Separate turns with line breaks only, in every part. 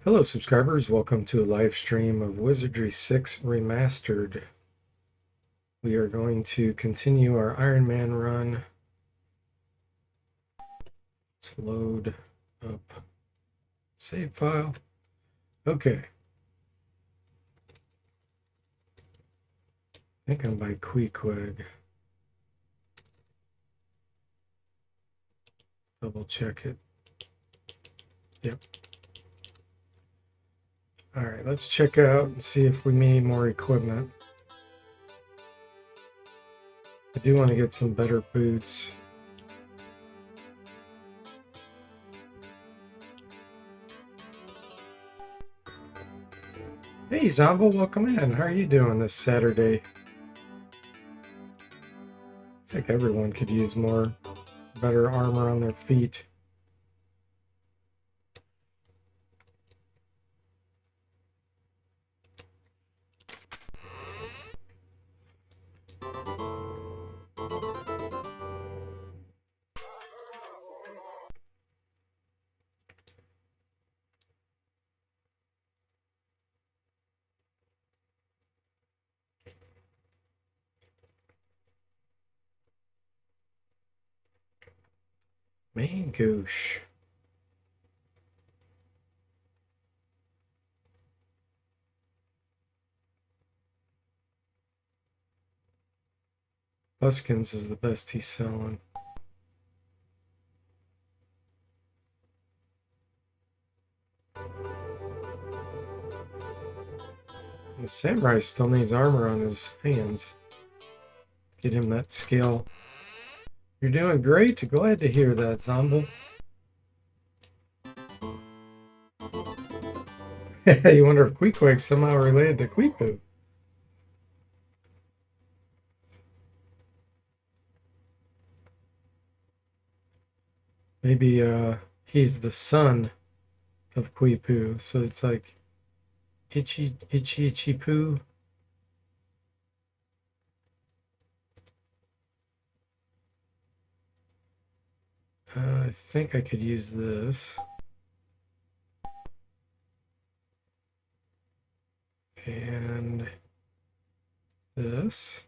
Hello subscribers, welcome to a live stream of Wizardry 6 Remastered. We are going to continue our Iron Man run. Let's load up save file. Okay. I think I'm by Queequeg. Double check it. Yep. Alright, let's check out and see if we need more equipment. I do want to get some better boots. Hey Zombo, welcome in. How are you doing this Saturday? Looks like everyone could use more better armor on their feet. Mangoosh. Buskins is the best he's selling. The samurai still needs armor on his hands. Get him that skill. You're doing great. Glad to hear that, Zombo. You wonder if Queequeg's somehow related to Queepu. Maybe he's the son of Queepu, so it's like itchy poo. I think I could use this. And this.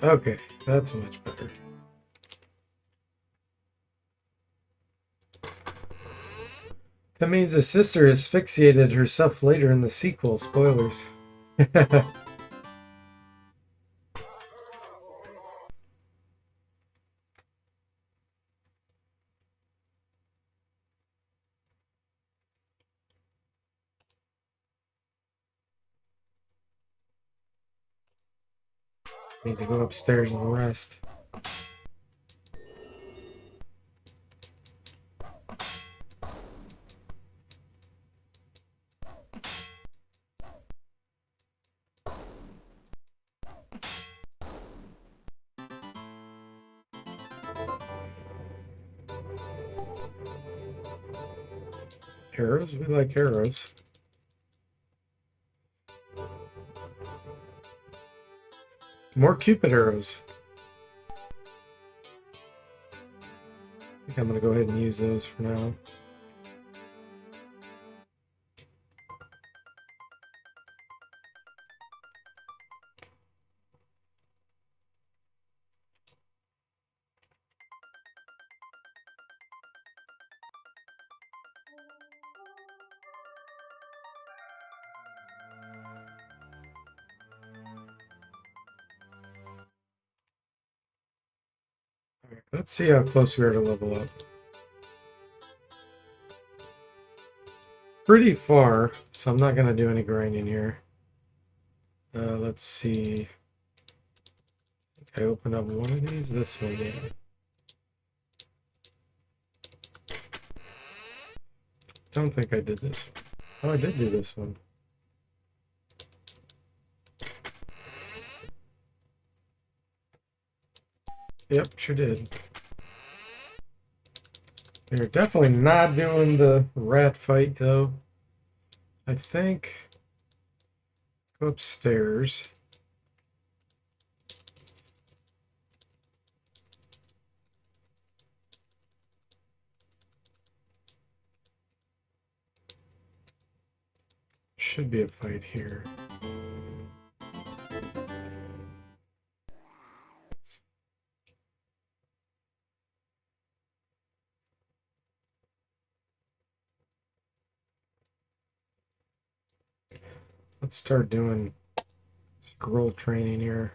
Okay, that's much better. That means the sister asphyxiated herself later in the sequel. Spoilers. Need to go upstairs and rest. Arrows? We like arrows. More Cupid arrows. I think I'm going to go ahead and use those for now. Let's see how close we are to level up. Pretty far, so I'm not going to do any grinding here. Let's see. I opened up one of these. This one, yeah. Don't think I did this one. Oh, I did do this one. Yep, sure did. They're definitely not doing the rat fight though. I think let's go upstairs. Should be a fight here. Let's start doing scroll training here.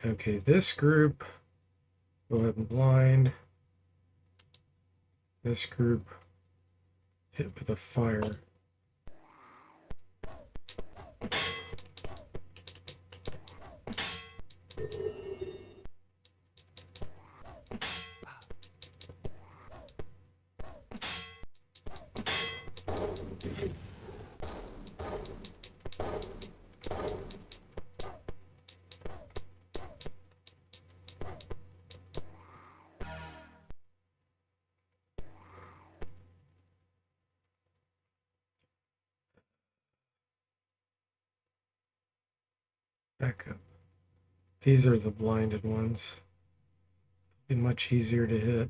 Okay, this group, go ahead and blind. This group, hit with a fire. Back up. These are the blinded ones. Be much easier to hit.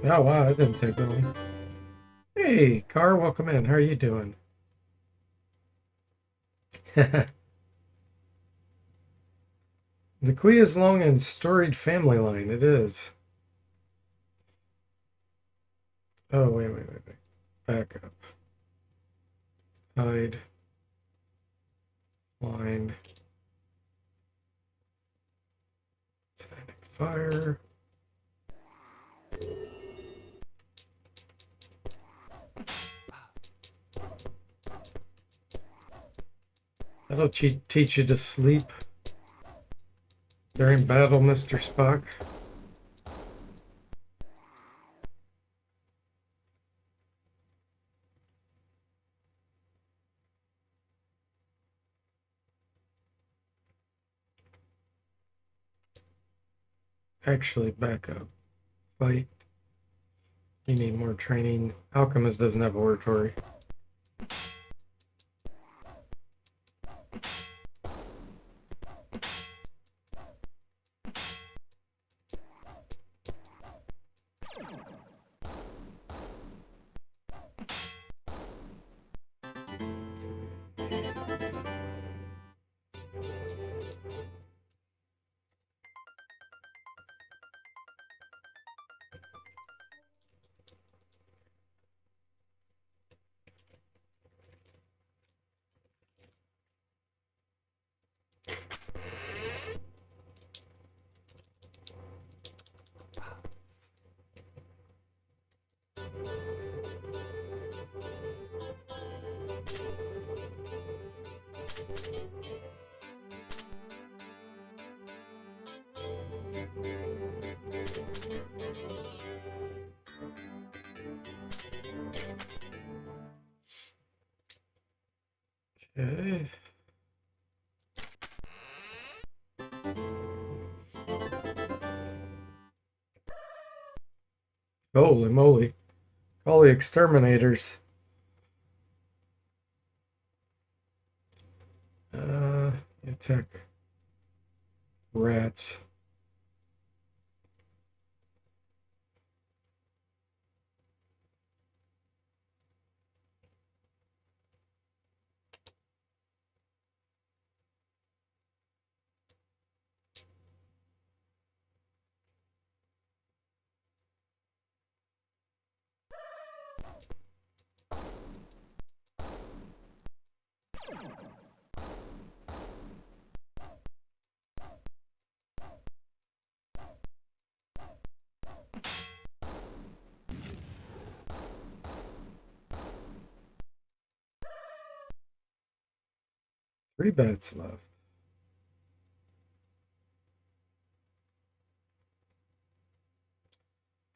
Oh wow, that didn't take long. Hey, Car, welcome in. How are you doing? The Kui is long and storied family line. It is. Oh, wait. Back up. Hide. Blind. Static fire. That'll teach you to sleep during battle, Mr. Spock. Actually, back up. Fight. You need more training. Alchemist doesn't have oratory. Okay. Holy moly. All the exterminators. Attack rats. 3 bats left.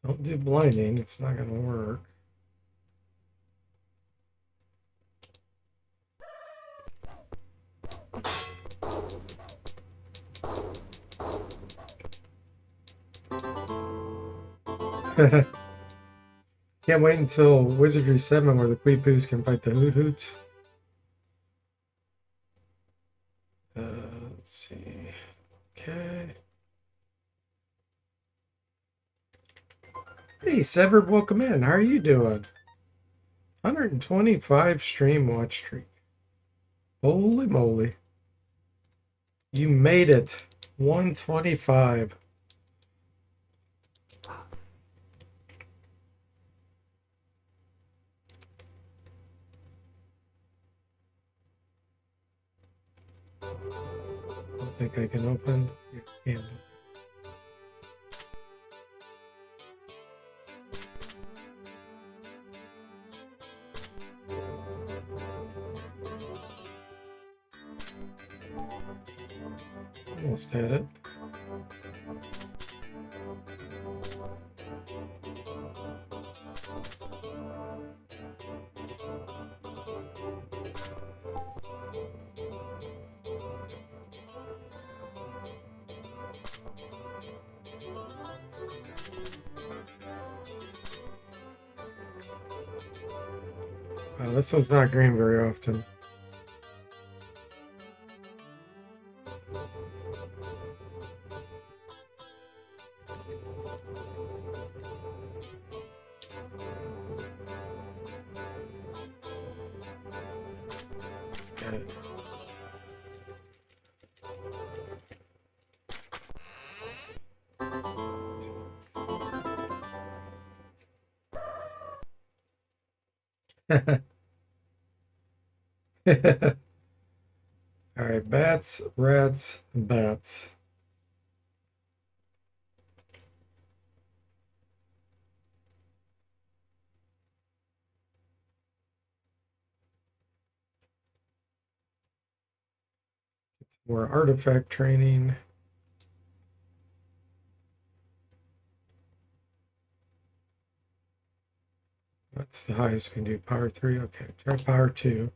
Don't do blinding, it's not going to work. Can't wait until Wizardry 7 where the Queepoos can fight the Hoot Hoots. Let's see. Okay. Hey, Severed, welcome in. How are you doing? 125 stream watch streak. Holy moly. You made it. 125. I don't think I can open. You can. Almost had it. This one's not green very often. All right, bats, rats, bats. It's more artifact training. That's the highest we can do. Power 3. Okay, try power 2.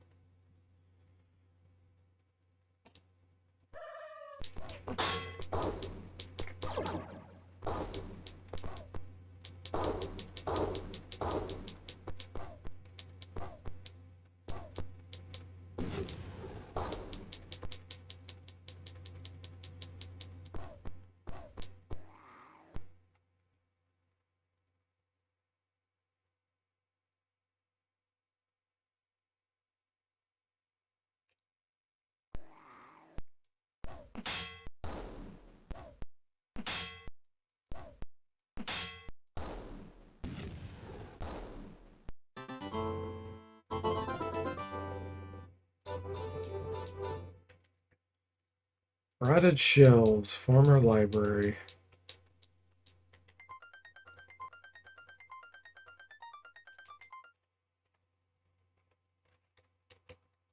Rotted shelves, former library.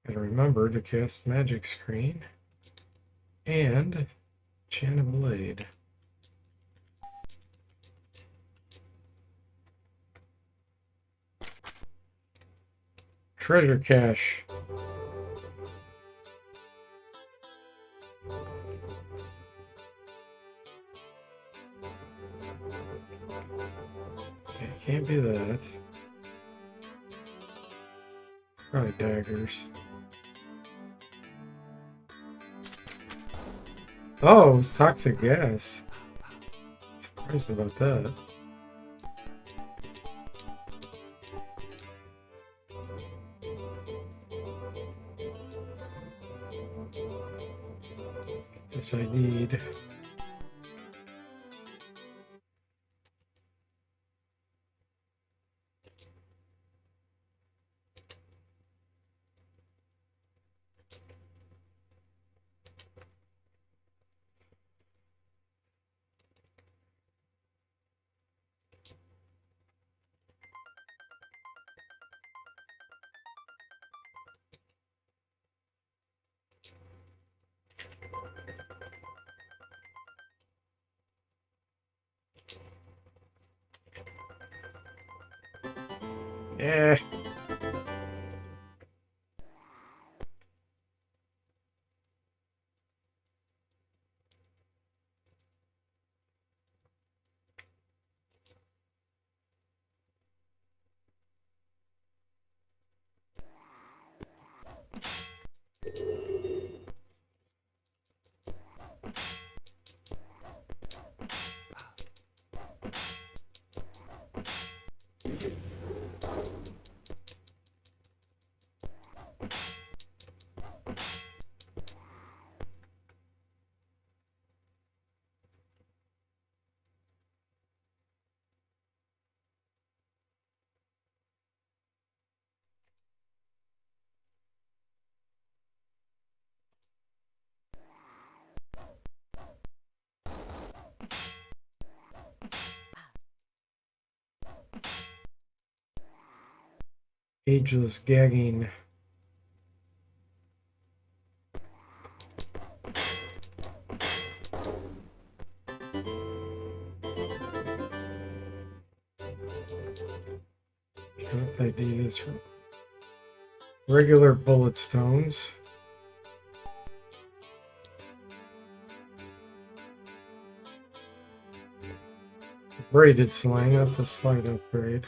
Gotta remember to cast magic screen and enchant a blade. Treasure cache. Okay, can't be that. Probably daggers. Oh, it's toxic gas. Surprised about that. This I need. Eh. Ageless gagging. Let's ID this from regular bullet stones. Braided sling, that's a slight upgrade.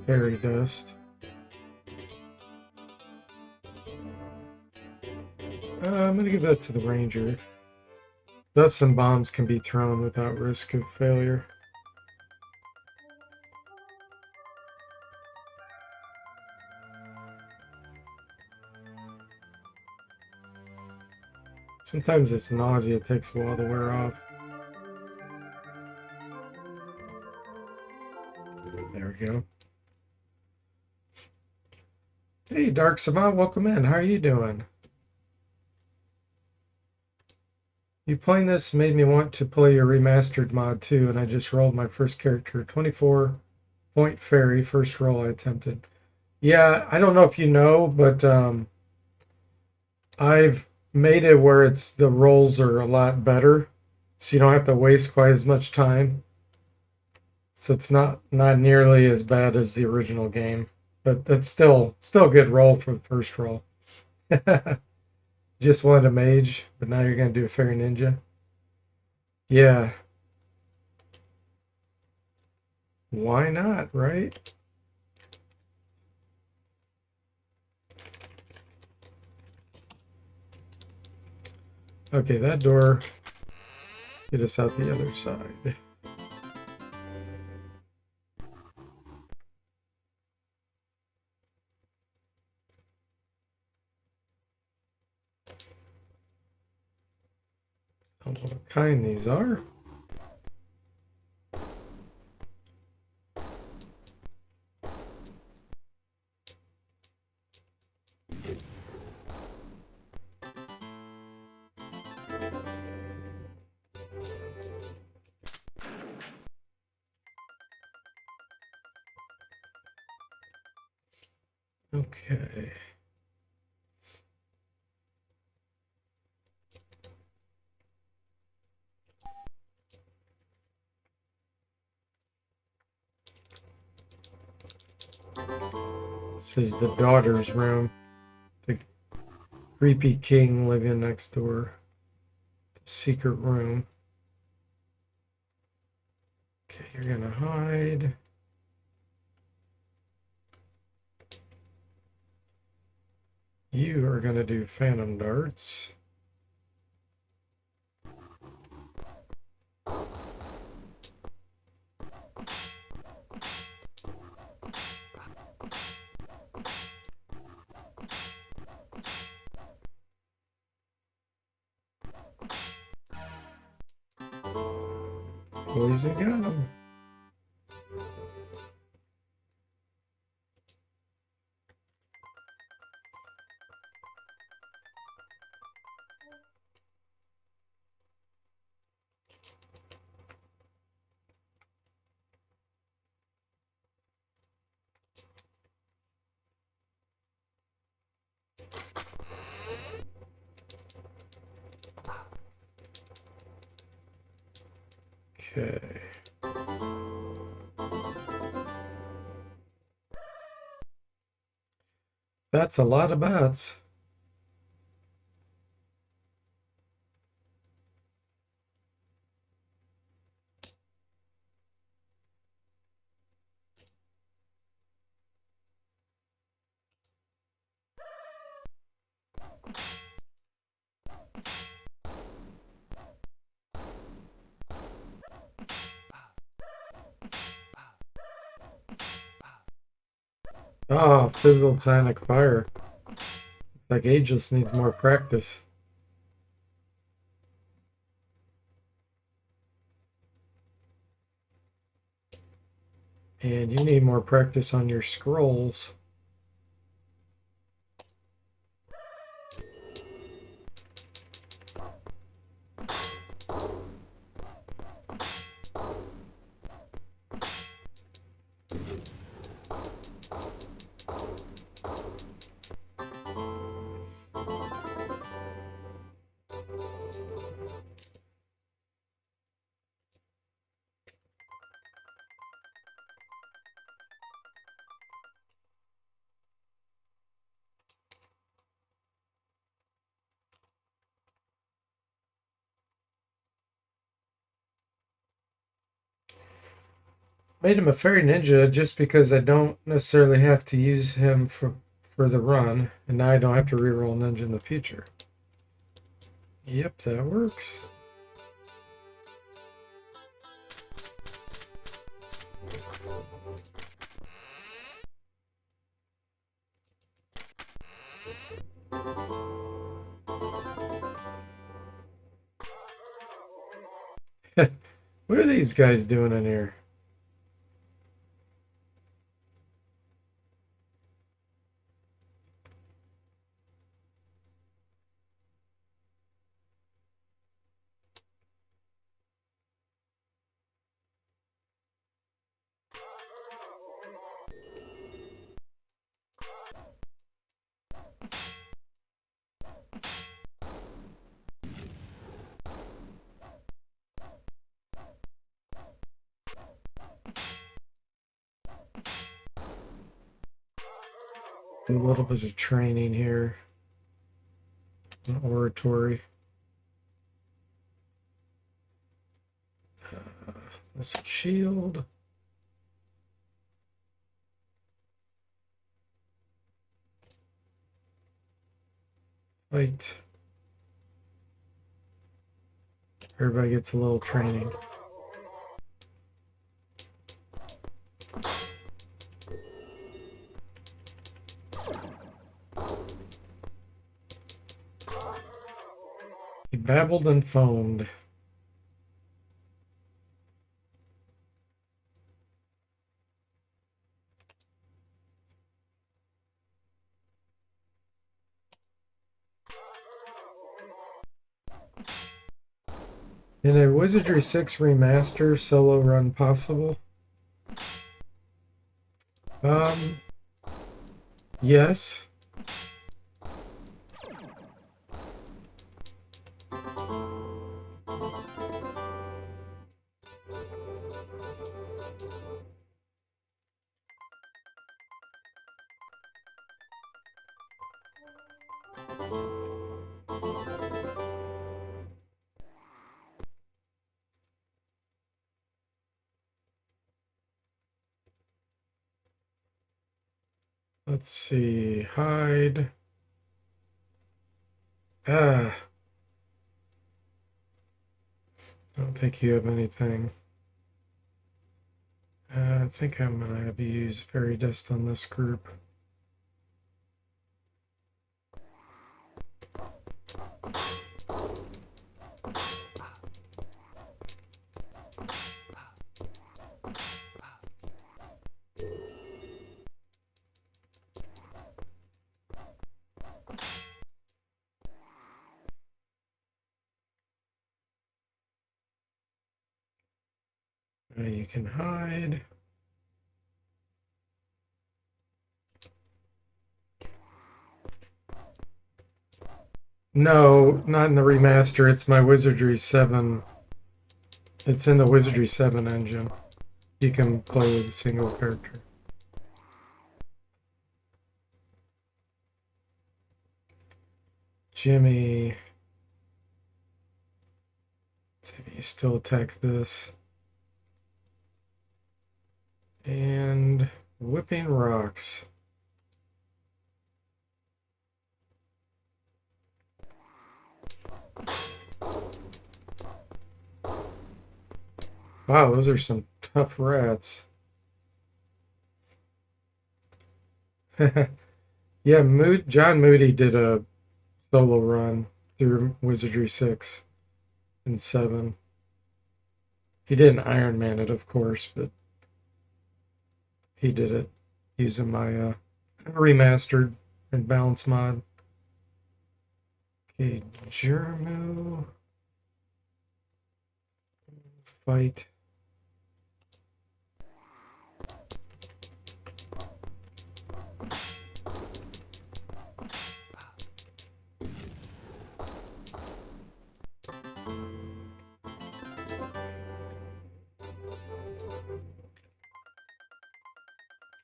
Fairy dust. I'm gonna give that to the ranger. Dust and bombs can be thrown without risk of failure. Sometimes this nausea takes a while to wear off. There we go. Hey, Dark Savant, welcome in. How are you doing? You playing this made me want to play your remastered mod too, and I just rolled my first character. 24-point fairy, first roll I attempted. Yeah, I don't know if you know, but I've made it where it's the rolls are a lot better, so you don't have to waste quite as much time. So it's not nearly as bad as the original game, but that's still a good roll for the first roll. Just wanted a mage, but now you're gonna do a fairy ninja. Yeah, why not, right? Okay, that door get us out the other side. I don't know what kind these are. Okay. This is the daughter's room. The creepy king living next door. The secret room. Okay, you're gonna hide. You are gonna do phantom darts. Poison got him. Okay. That's a lot of bats. Oh, physical sonic fire. Like Aegis needs more practice. And you need more practice on your scrolls. Made him a fairy ninja just because I don't necessarily have to use him for the run, and now I don't have to reroll ninja in the future. Yep, that works. What are these guys doing in here? A little bit of training here. Oratory. This shield. Fight. Everybody gets a little training. He babbled and foamed. In a Wizardry 6 remaster solo run possible? Um, yes. Let's see. Hide. Ah. I don't think you have anything. I think I'm going to have you use Fairy Dust on this group. You can hide. No, not in the remaster. It's my Wizardry 7 It's in the Wizardry 7 engine. You can play with a single character. Jimmy. Let's see, you still attack this. And whipping rocks. Wow, those are some tough rats. Yeah, John Moody did a solo run through Wizardry 6 and 7. He didn't Iron Man it, of course, but he did it using my remastered and balance mod. Okay, Germu. Fight.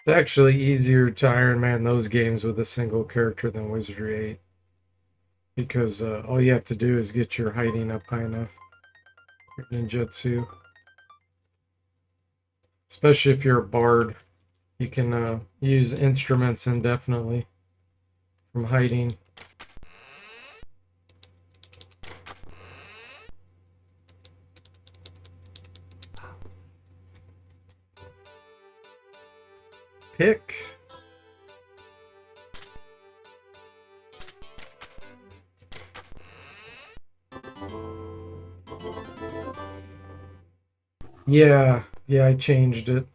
It's actually easier to Iron Man those games with a single character than Wizardry 8. Because all you have to do is get your hiding up high enough. Your ninjutsu. Especially if you're a bard. You can use instruments indefinitely from hiding. Pick. Yeah, I changed it.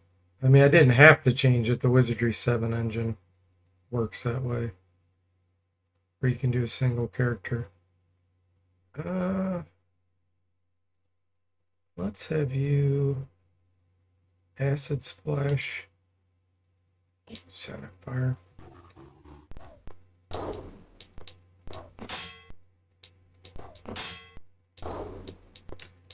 I mean, I didn't have to change it. The Wizardry 7 engine works that way. Where you can do a single character. Let's have you acid splash. Sonic fire.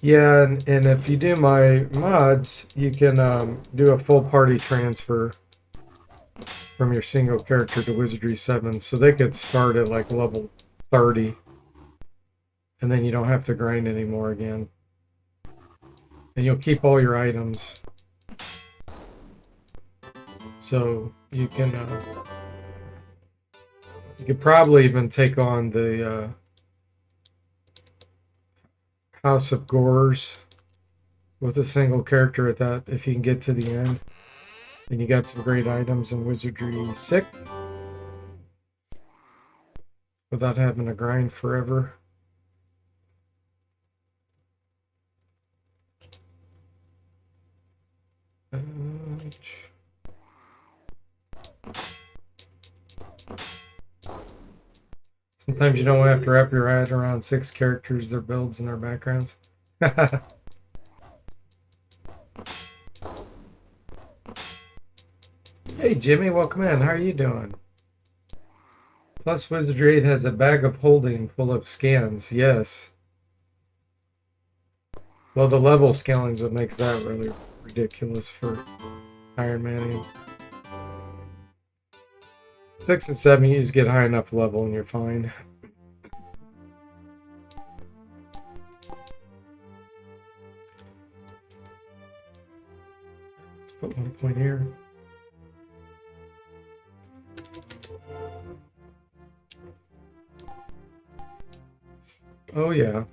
Yeah, and if you do my mods, you can do a full party transfer from your single character to Wizardry 7. So they could start at like level 30. And then you don't have to grind anymore again. And you'll keep all your items. So you could probably even take on the House of Gorers with a single character at that if you can get to the end. And you got some great items in Wizardry 6 without having to grind forever. Sometimes you don't have to wrap your head around 6 characters, their builds, and their backgrounds. Hey Jimmy, welcome in. How are you doing? Plus Wizardry 8 has a bag of holding full of scams. Yes. Well, the level scaling is what makes that really ridiculous for Iron Man. 6 and 7, you just get high enough level and you're fine. Let's put 1 point here. Oh yeah.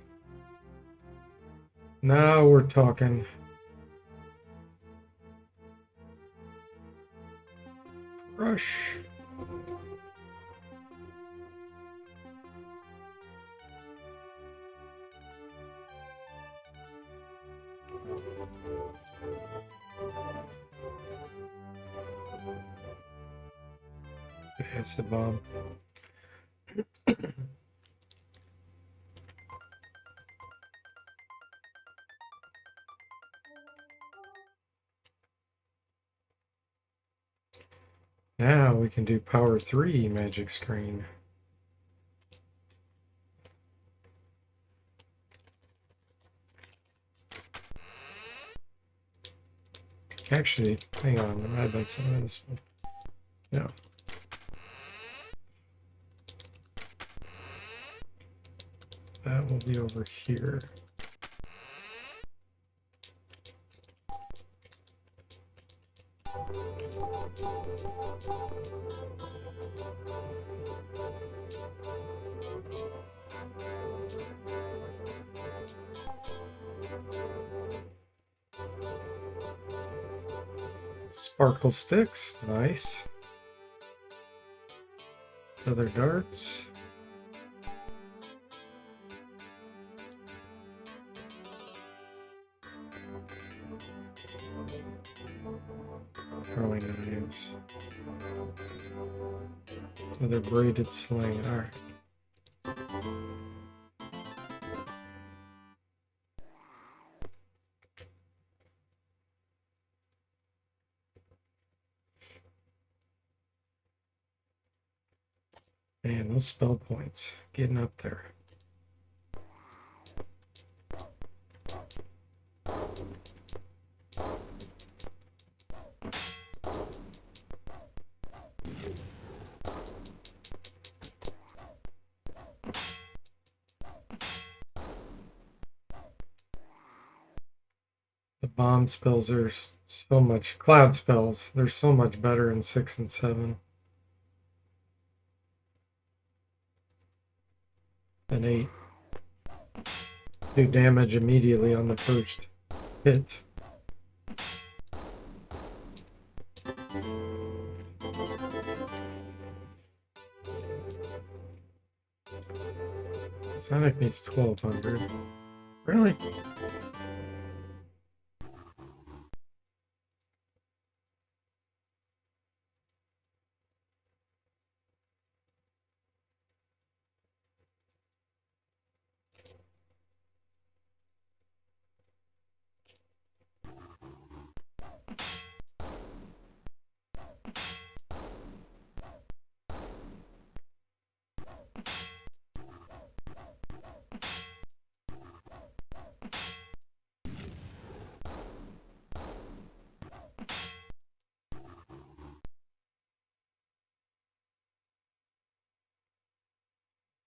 Now we're talking. Rush. Acid bomb. Now we can do power 3 magic screen. Actually, hang on, there might have been some of this one. No. That will be over here. Sparkle sticks, nice. Other darts. Throwing knives. Another braided sling. Alright. Man, those spell points getting up there. The bomb spells are so much, cloud spells, they're so much better in 6 and 7 than 8. Do damage immediately on the first hit. Sonic needs 1200. Really?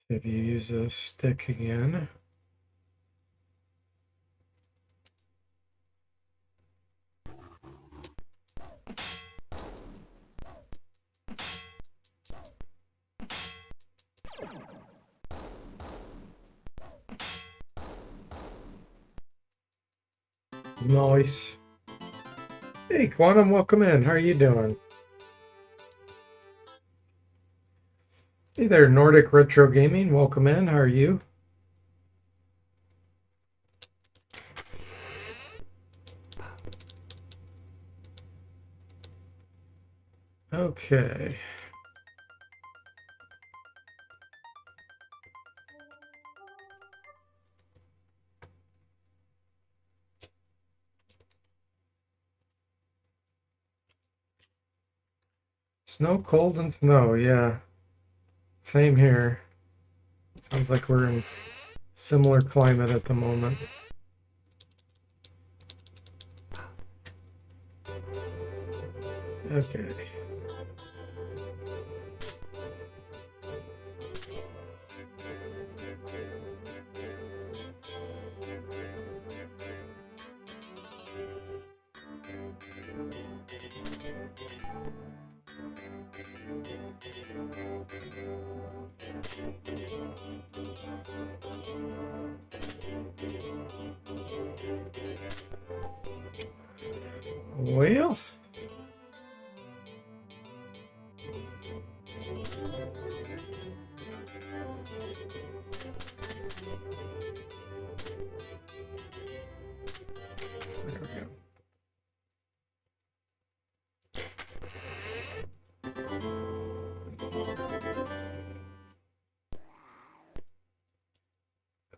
If you use a stick again. Nice. Hey, Quantum, welcome in. How are you doing? Hey there, Nordic Retro Gaming. Welcome in. How are you? Okay. Snow, cold, and snow. Yeah. Same here. Sounds like we're in similar climate at the moment. Okay. Well, there we go.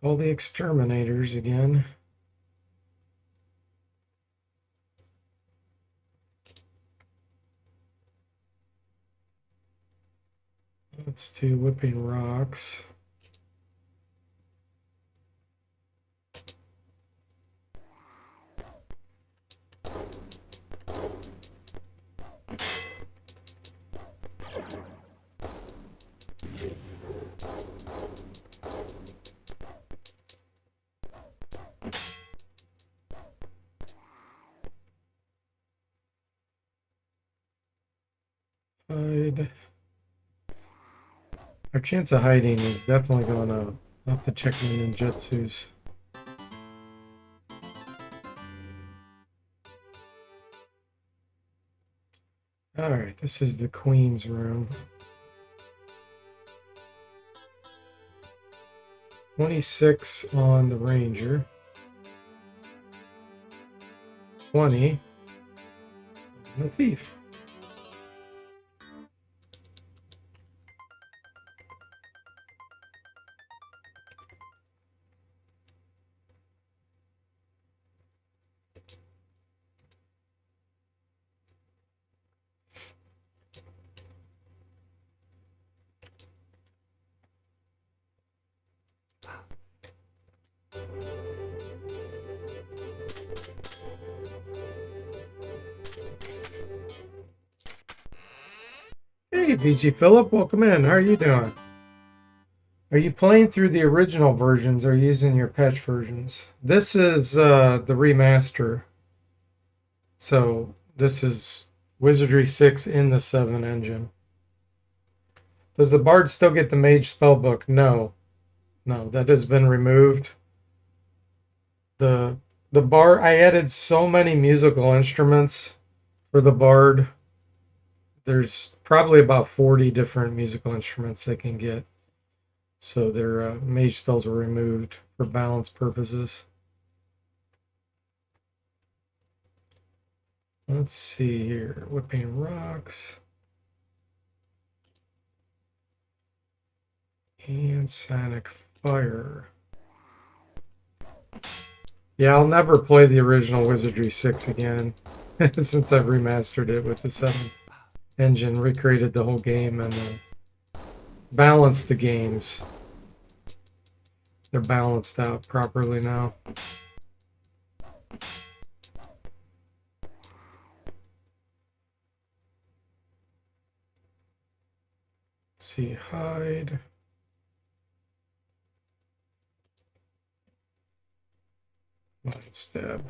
Call the exterminators again. Let's do whipping rocks. hide. Our chance of hiding is definitely going up. I'll have to check my ninjutsus. Alright, this is the Queen's room. 26 on the Ranger. 20 on the Thief. Hey, VG Phillip, welcome in. How are you doing? Are you playing through the original versions or using your patch versions? This is the remaster. So this is Wizardry 6 in the 7 engine. Does the Bard still get the Mage spellbook? No. No, that has been removed. The Bard, I added so many musical instruments for the Bard. There's probably about 40 different musical instruments they can get. So their mage spells were removed for balance purposes. Let's see here. Whipping Rocks. And Sonic Fire. Yeah, I'll never play the original Wizardry 6 again. Since I've remastered it with the 7 engine, recreated the whole game and balanced the games. They're balanced out properly now. Let's see, hide. Mind stab.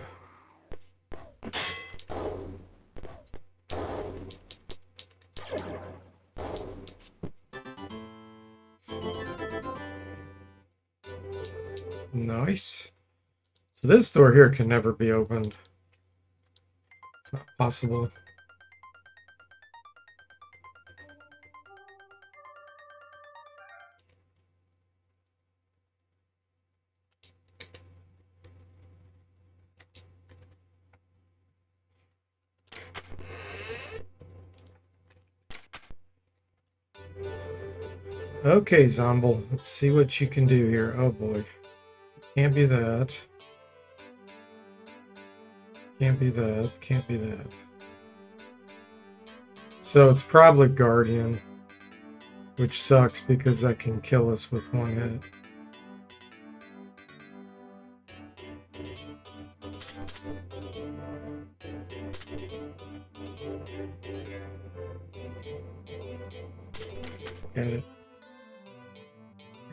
Nice. So this door here can never be opened. It's not possible. Okay, Zomble, let's see what you can do here. Oh boy. Can't be that. Can't be that. Can't be that. So it's probably Guardian, which sucks because that can kill us with one hit. Got it.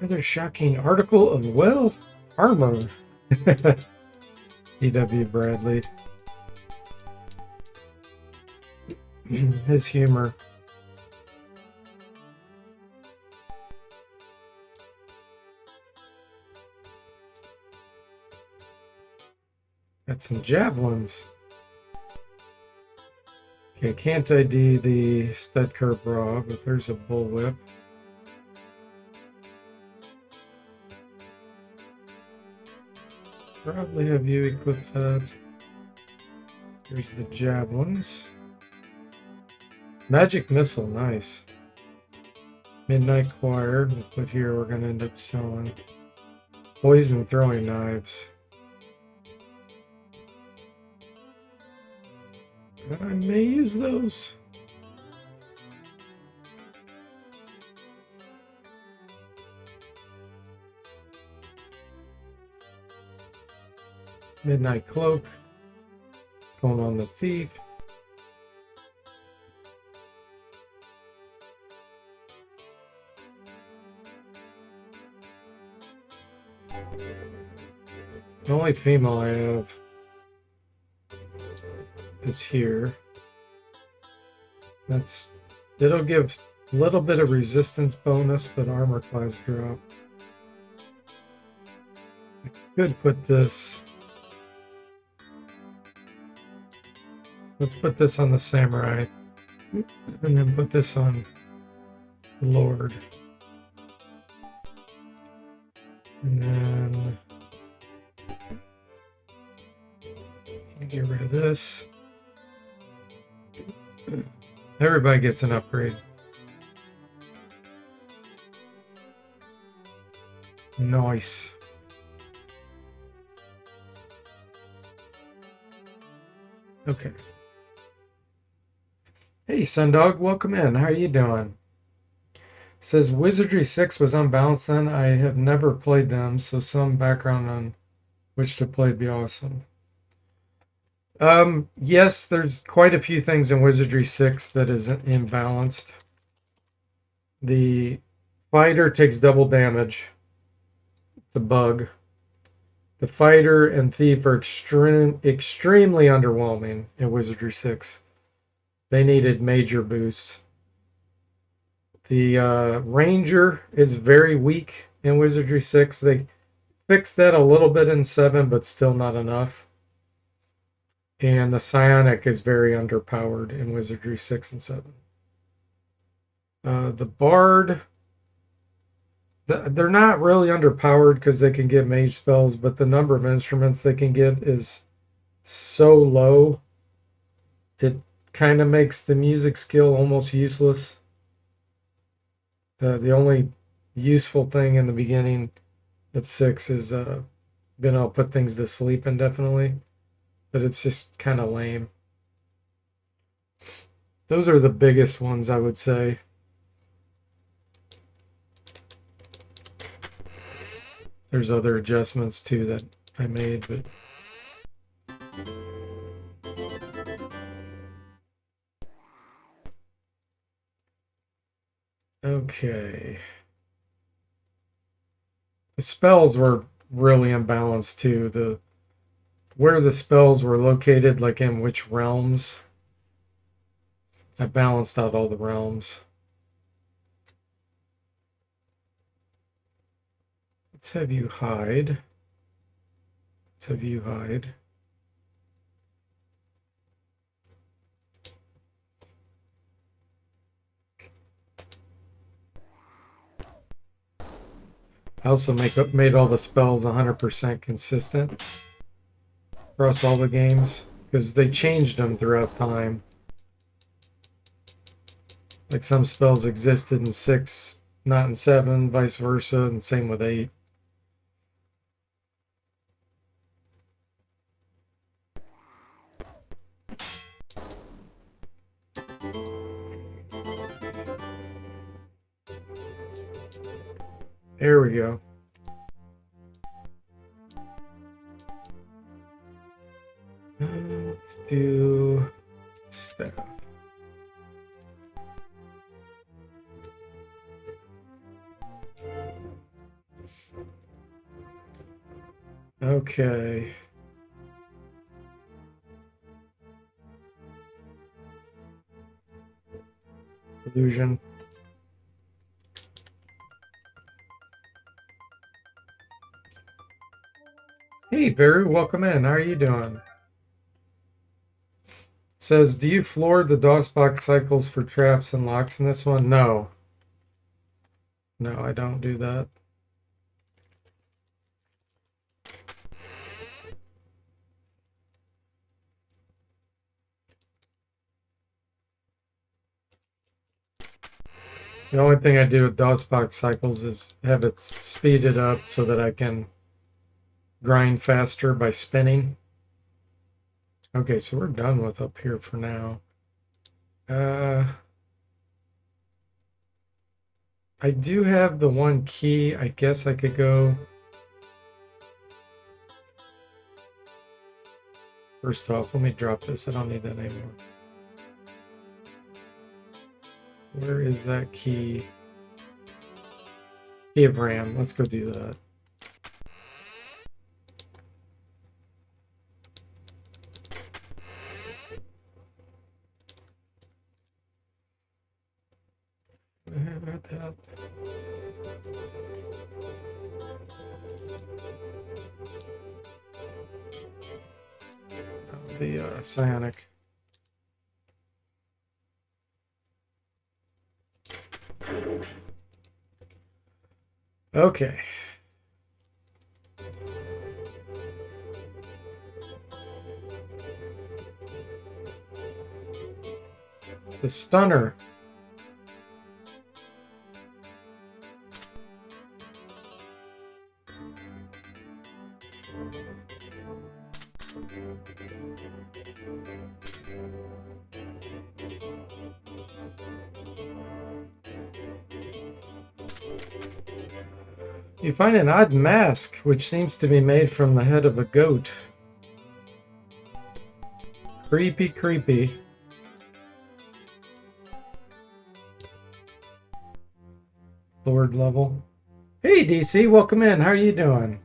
Rather shocking article of, well, armor. E.W. Bradley. His humor. Got some javelins. Okay, can't ID the Studker Bra, but there's a bullwhip. Probably have you equipped that. Here's the javelins. Magic missile, nice. Midnight Choir, we'll put here, we're gonna end up selling. Poison throwing knives. I may use those. Midnight Cloak. What's going on the Thief? The only female I have is here. That's It'll give a little bit of resistance bonus, but armor class drop. I could put this. Let's put this on the samurai. And then put this on the lord. And then get rid of this. Everybody gets an upgrade. Nice. Okay. Hey, Sundog, welcome in. How are you doing? Says Wizardry 6 was unbalanced then. I have never played them, so some background on which to play would be awesome. Yes, there's quite a few things in Wizardry 6 that isn't imbalanced. The fighter takes double damage. It's a bug. The fighter and thief are extremely underwhelming in Wizardry 6. They needed major boosts. The ranger is very weak in Wizardry 6. They fixed that a little bit in 7, but still not enough. And the psionic is very underpowered in Wizardry 6 and 7. The bard, they're not really underpowered because they can get mage spells, but the number of instruments they can get is so low, it kind of makes the music skill almost useless. The only useful thing in the beginning of 6 is being able to put things to sleep indefinitely, but it's just kind of lame. Those are the biggest ones, I would say. There's other adjustments too that I made, but okay. The spells were really imbalanced too. Where the spells were located, like in which realms, I balanced out all the realms. Let's have you hide. Let's have you hide. I also made all the spells 100% consistent across all the games because they changed them throughout time. Like some spells existed in 6, not in 7, vice versa, and same with 8. There we go. Let's do staff. Okay. Illusion. Hey, Barry, welcome in. How are you doing? It says, do you floor the DOSBox cycles for traps and locks in this one? No. No, I don't do that. The only thing I do with DOSBox cycles is have it speeded up so that I can grind faster by spinning. Okay, so we're done with up here for now. I do have the one key. I guess I could go. First off, let me drop this. I don't need that anymore. Where is that key? Key of RAM. Let's go do that. The psionic. Okay. The stunner. You find an odd mask, which seems to be made from the head of a goat. Creepy, creepy. Lord level. Hey, DC, welcome in. How are you doing?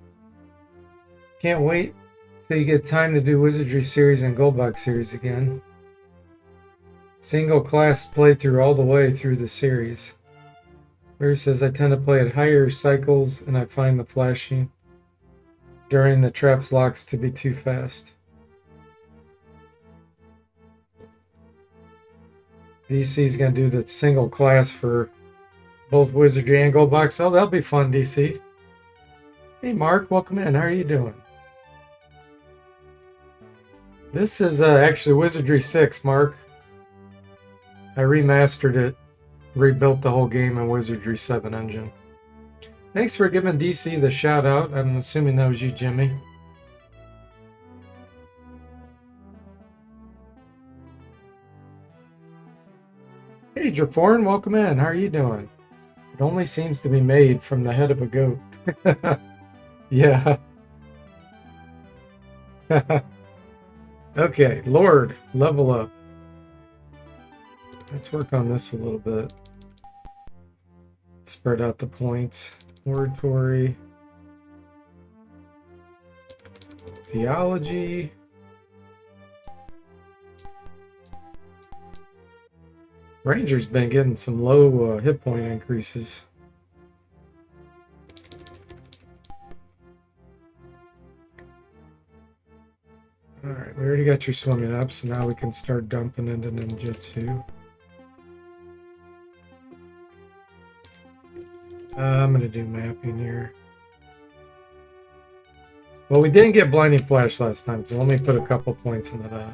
Can't wait till you get time to do Wizardry series and Goldbox series again. Single class playthrough all the way through the series. Mary says I tend to play at higher cycles and I find the flashing during the traps locks to be too fast. DC's gonna do the single class for both Wizardry and Goldbox. Oh, that'll be fun, DC. Hey, Mark, welcome in. How are you doing? This is actually Wizardry 6, Mark. I remastered it, rebuilt the whole game in Wizardry 7 engine. Thanks for giving DC the shout out. I'm assuming that was you, Jimmy. Hey, Draforn, welcome in. How are you doing? It only seems to be made from the head of a goat. Yeah. Okay, Lord, level up. Let's work on this a little bit. Spread out the points. Oratory. Theology. Ranger's been getting some low hit point increases. Alright, we already got your swimming up, so now we can start dumping into ninjutsu. I'm going to do mapping here. Well, we didn't get blinding flash last time, so let me put a couple points into that.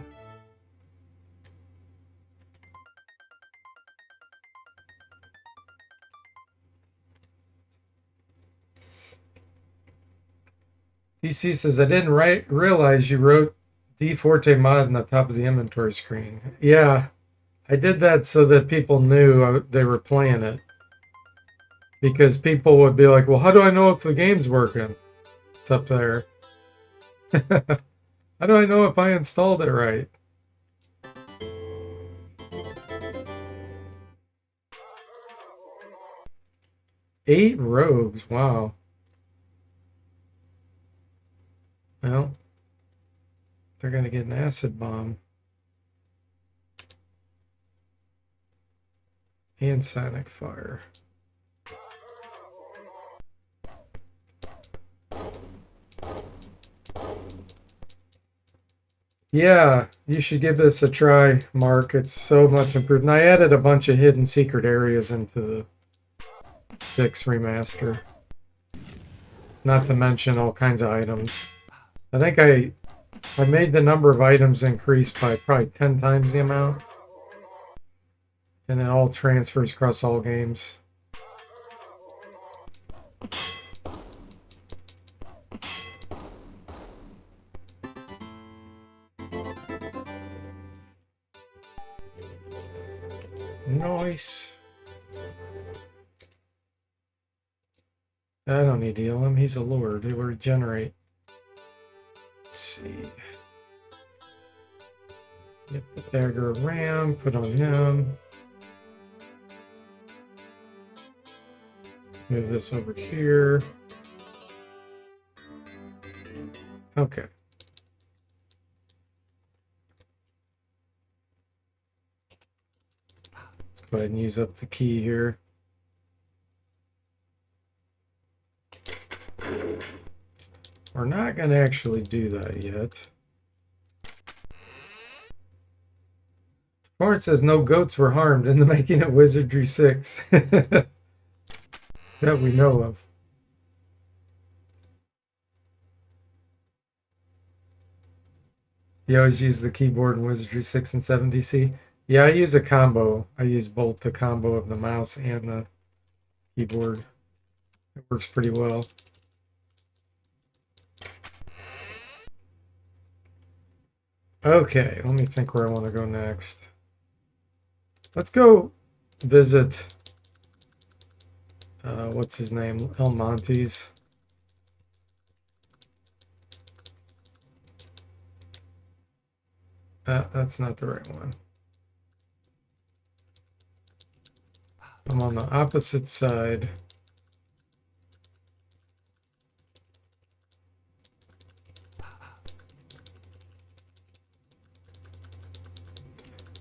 DC says, I didn't realize you wrote D Forte mod on the top of the inventory screen. Yeah, I did that so that people knew they were playing it. Because people would be like, well, how do I know if the game's working? It's up there. How do I know if I installed it right? Eight rogues, wow. Well, they're going to get an acid bomb. And sonic fire. Yeah, you should give this a try, Mark. It's so much improved. And I added a bunch of hidden secret areas into the Fix remaster. Not to mention all kinds of items. I think I made the number of items increase by probably 10 times the amount. And it all transfers across all games. Nice. I don't need to heal him. He's a lord. He will regenerate. Let's see. Get the dagger of Ram. Put on him. Move this over here. Okay. Let's go ahead and use up the key here. We're not going to actually do that yet. Or it says no goats were harmed in the making of Wizardry 6. That we know of. You always use the keyboard in Wizardry 6 and 7 DC? Yeah, I use a combo. I use both the combo of the mouse and the keyboard. It works pretty well. Okay, let me think where I want to go next. Let's go visit, what's his name? El Monte's. That's not the right one. I'm on the opposite side.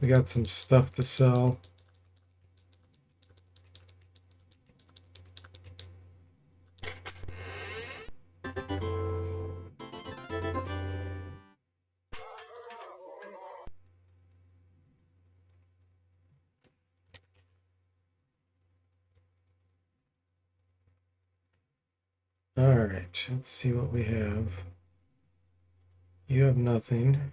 We got some stuff to sell. All right, let's see what we have. You have nothing.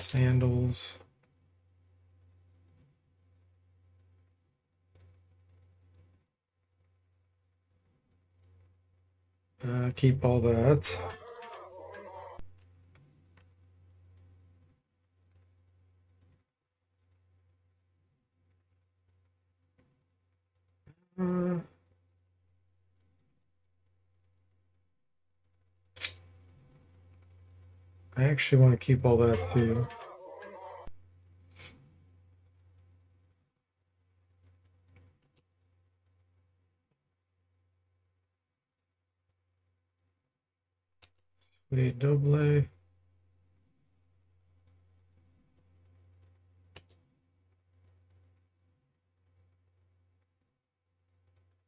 Sandals. Keep all that. I actually want to keep all that too. Wait, double.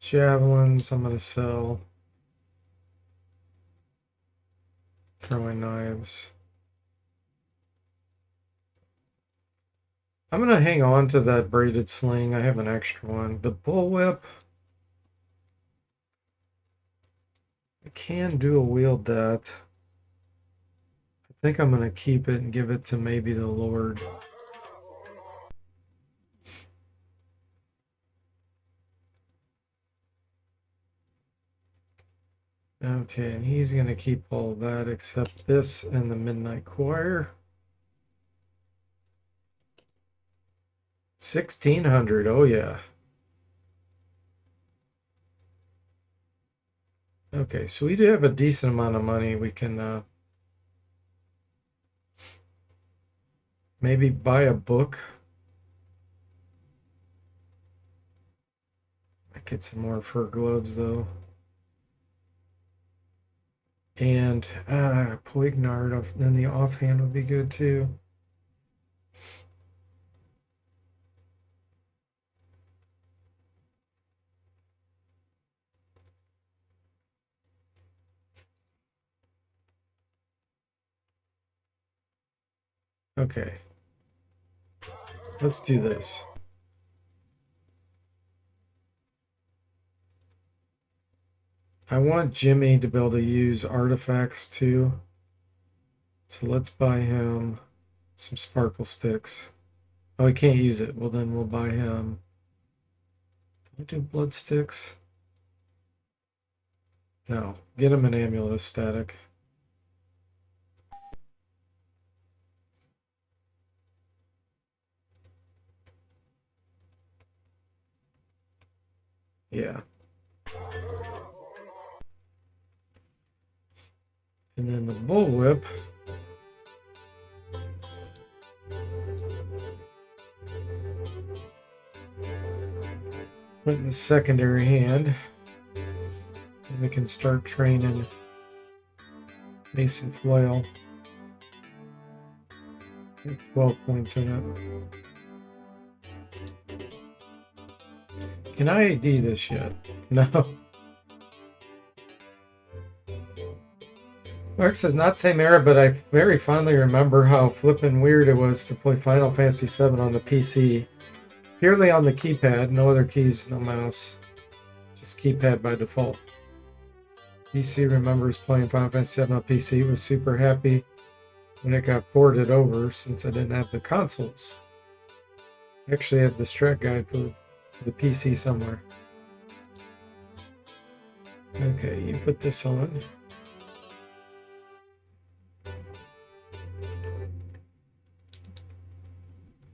Javelins, I'm going to sell. Throwing knives. I'm going to hang on to that braided sling. I have an extra one. The bullwhip. I can dual wield that. I think I'm going to keep it and give it to maybe the Lord. Okay, and he's going to keep all that except this and the Midnight Choir. 1,600, oh yeah. Okay, so we do have a decent amount of money. We can maybe buy a book. I get some more fur gloves though. And Poignard, then the offhand would be good too. Okay. Let's do this. I want Jimmy to be able to use artifacts too. So let's buy him some sparkle sticks. Oh, he can't use it. Well, then we'll buy him. Can I do blood sticks? No. Get him an amulet of static. Yeah. And then the bullwhip. Put in the secondary hand. And we can start training Mason Flail. 12 points in it. Can I ID this yet? No. Mark says, not same era, but I very fondly remember how flippin' weird it was to play Final Fantasy VII on the PC. Purely on the keypad, no other keys, no mouse. Just keypad by default. PC remembers playing Final Fantasy VII on PC, was super happy when it got ported over since I didn't have the consoles. I actually have the strat guide for the PC somewhere. Okay, you put this on.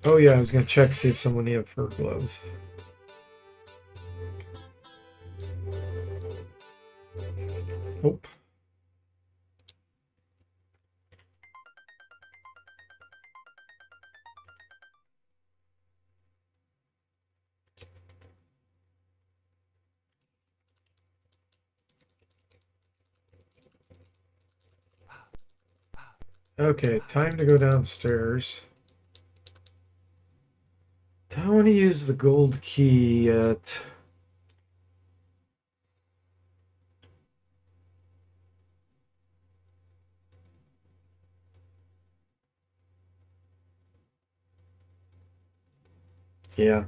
Oh yeah, I was gonna check, see if someone had fur gloves. Nope. Okay, time to go downstairs. Don't want to use the gold key yet. Yeah.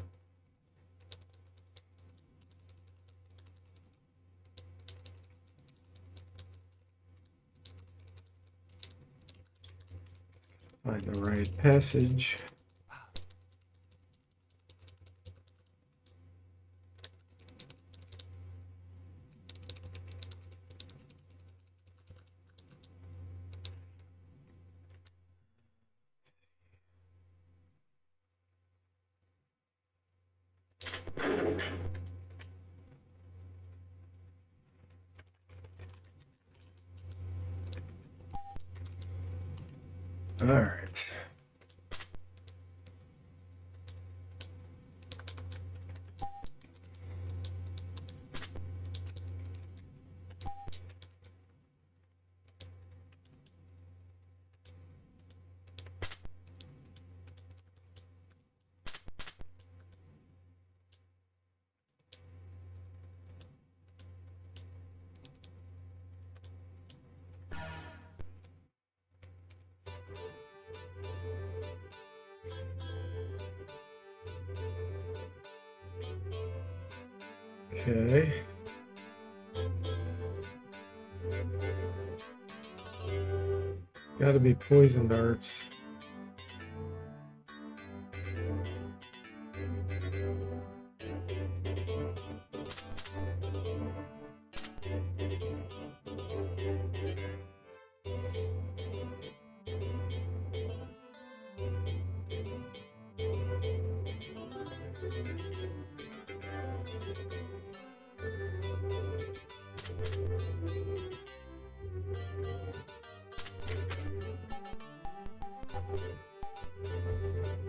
Find the right passage. All right. Okay. Gotta be poison darts.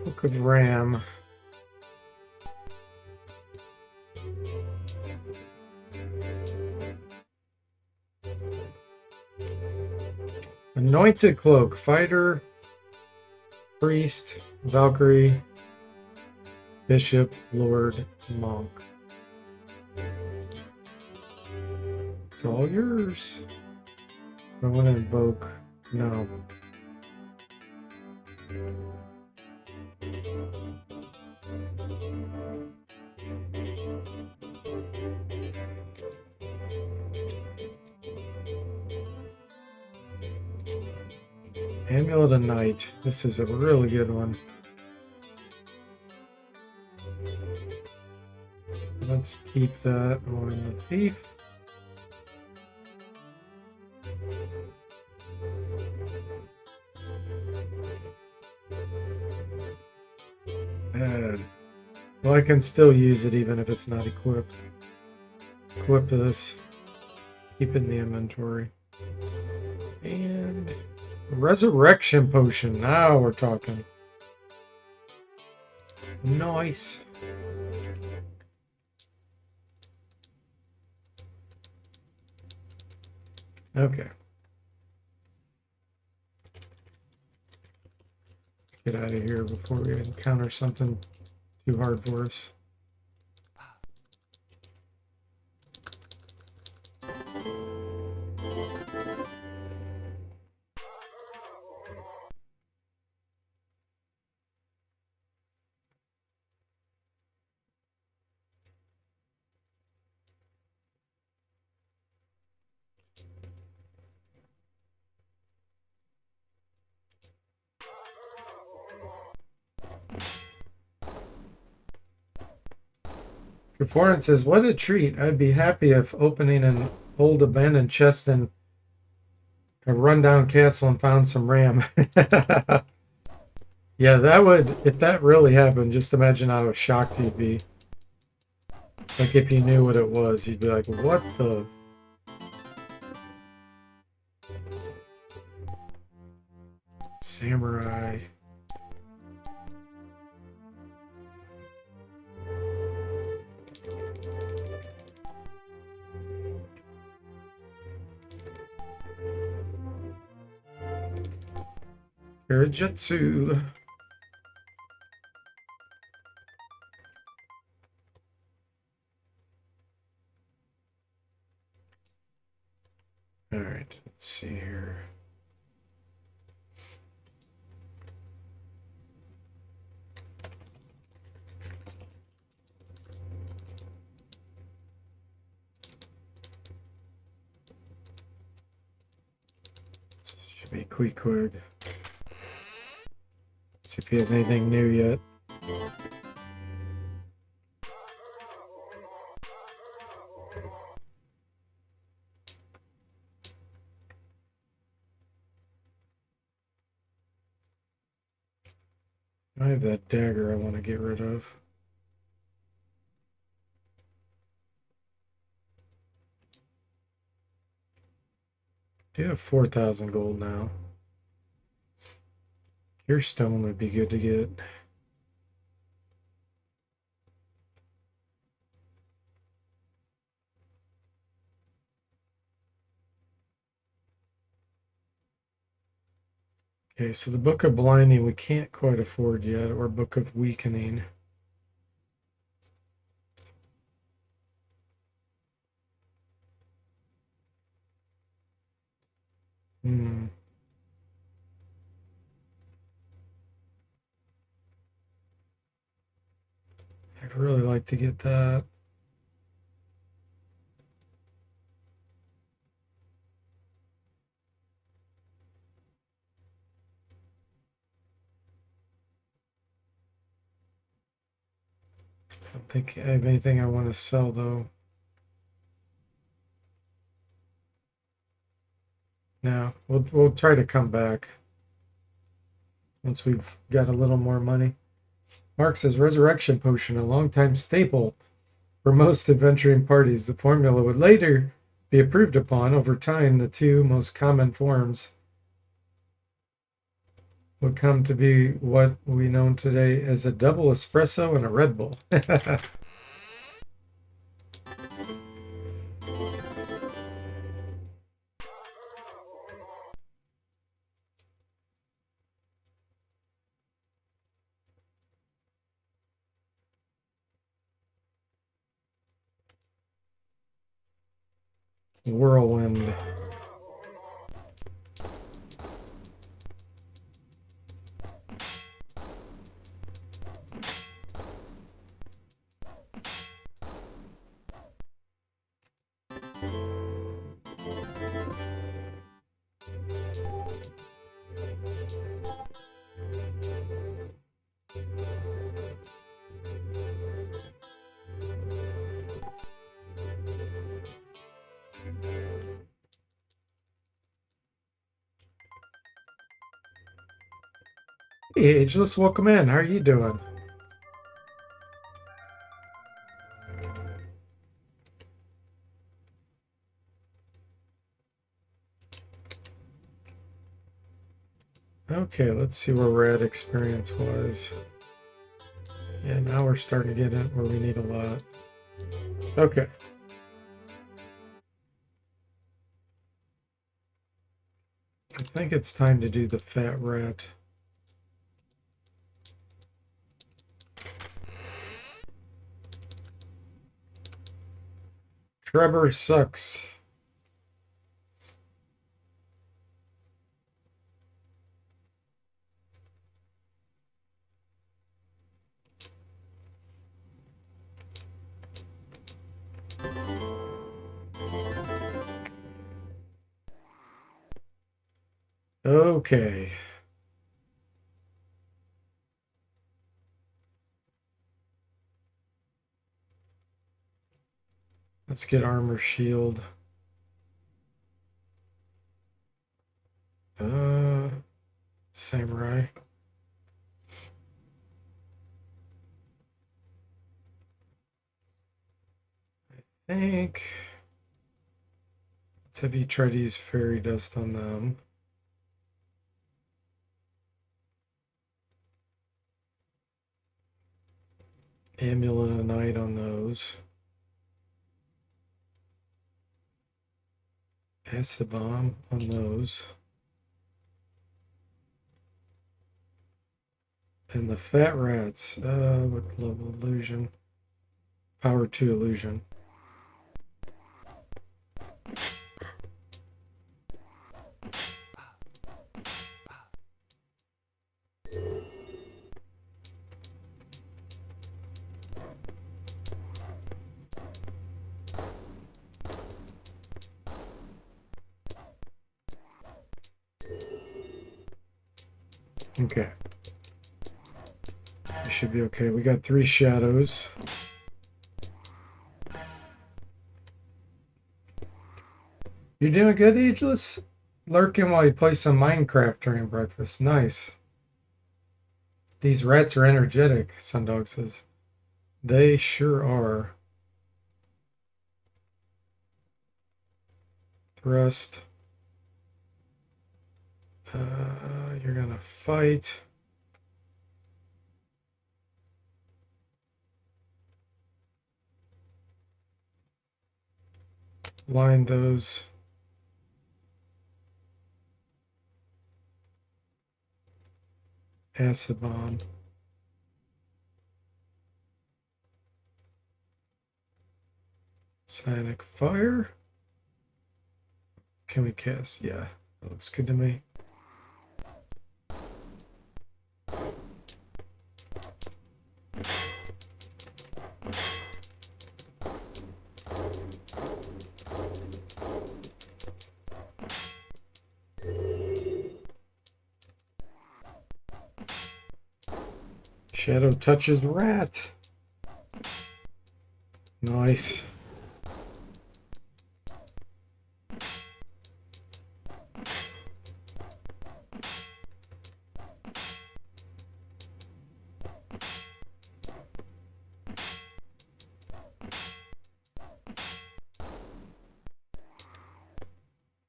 Book of Ram. Anointed Cloak. Fighter, Priest, Valkyrie, Bishop, Lord, Monk. It's all yours. I want to invoke. No. Amulet of Night. This is a really good one. Let's keep that on the thief. Well, I can still use it even if it's not equipped. Equip this. Keep it in the inventory. And Resurrection Potion. Now we're talking. Nice. Okay. Let's get out of here before we encounter something too hard for us. Foreign says, "What a treat! I'd be happy if opening an old abandoned chest in a rundown castle and found some RAM." Yeah, that would, if that really happened, just imagine how shocked you'd be. Like if you knew what it was, you'd be like, "What the?" Samurai. Kirjutsu. All right, let's see here. Should be Queequeg. See if he has anything new yet. I have that dagger I want to get rid of. I do have 4,000 gold now. Your stone would be good to get. Okay, so the Book of Blinding we can't quite afford yet, or Book of Weakening. Hmm. I'd really like to get that. I don't think I have anything I want to sell though. No, we'll try to come back once we've got a little more money. Mark says Resurrection Potion, a longtime staple for most adventuring parties. The formula would later be improved upon over time. The two most common forms would come to be what we know today as a double espresso and a Red Bull. Whirlwind. Hey, Ageless, welcome in. How are you doing? Okay, let's see where we're at experience-wise. Yeah, now we're starting to get it where we need a lot. Okay. I think it's time to do the fat rat. Trevor sucks. Okay. Let's get armor shield. Samurai. I think. Let's have you try to use fairy dust on them. Amulet of Night on those. Acid Bomb on those. And the Fat Rats. What level illusion? Power 2 illusion. Okay. We should be okay. We got 3 shadows. You're doing good, Ageless? Lurking while you play some Minecraft during breakfast. Nice. These rats are energetic, Sundog says. They sure are. Thrust. You're gonna fight. Line those. Acid Bomb. Psionic Fire. Can we cast? Yeah, that looks good to me. Shadow touches rat. Nice.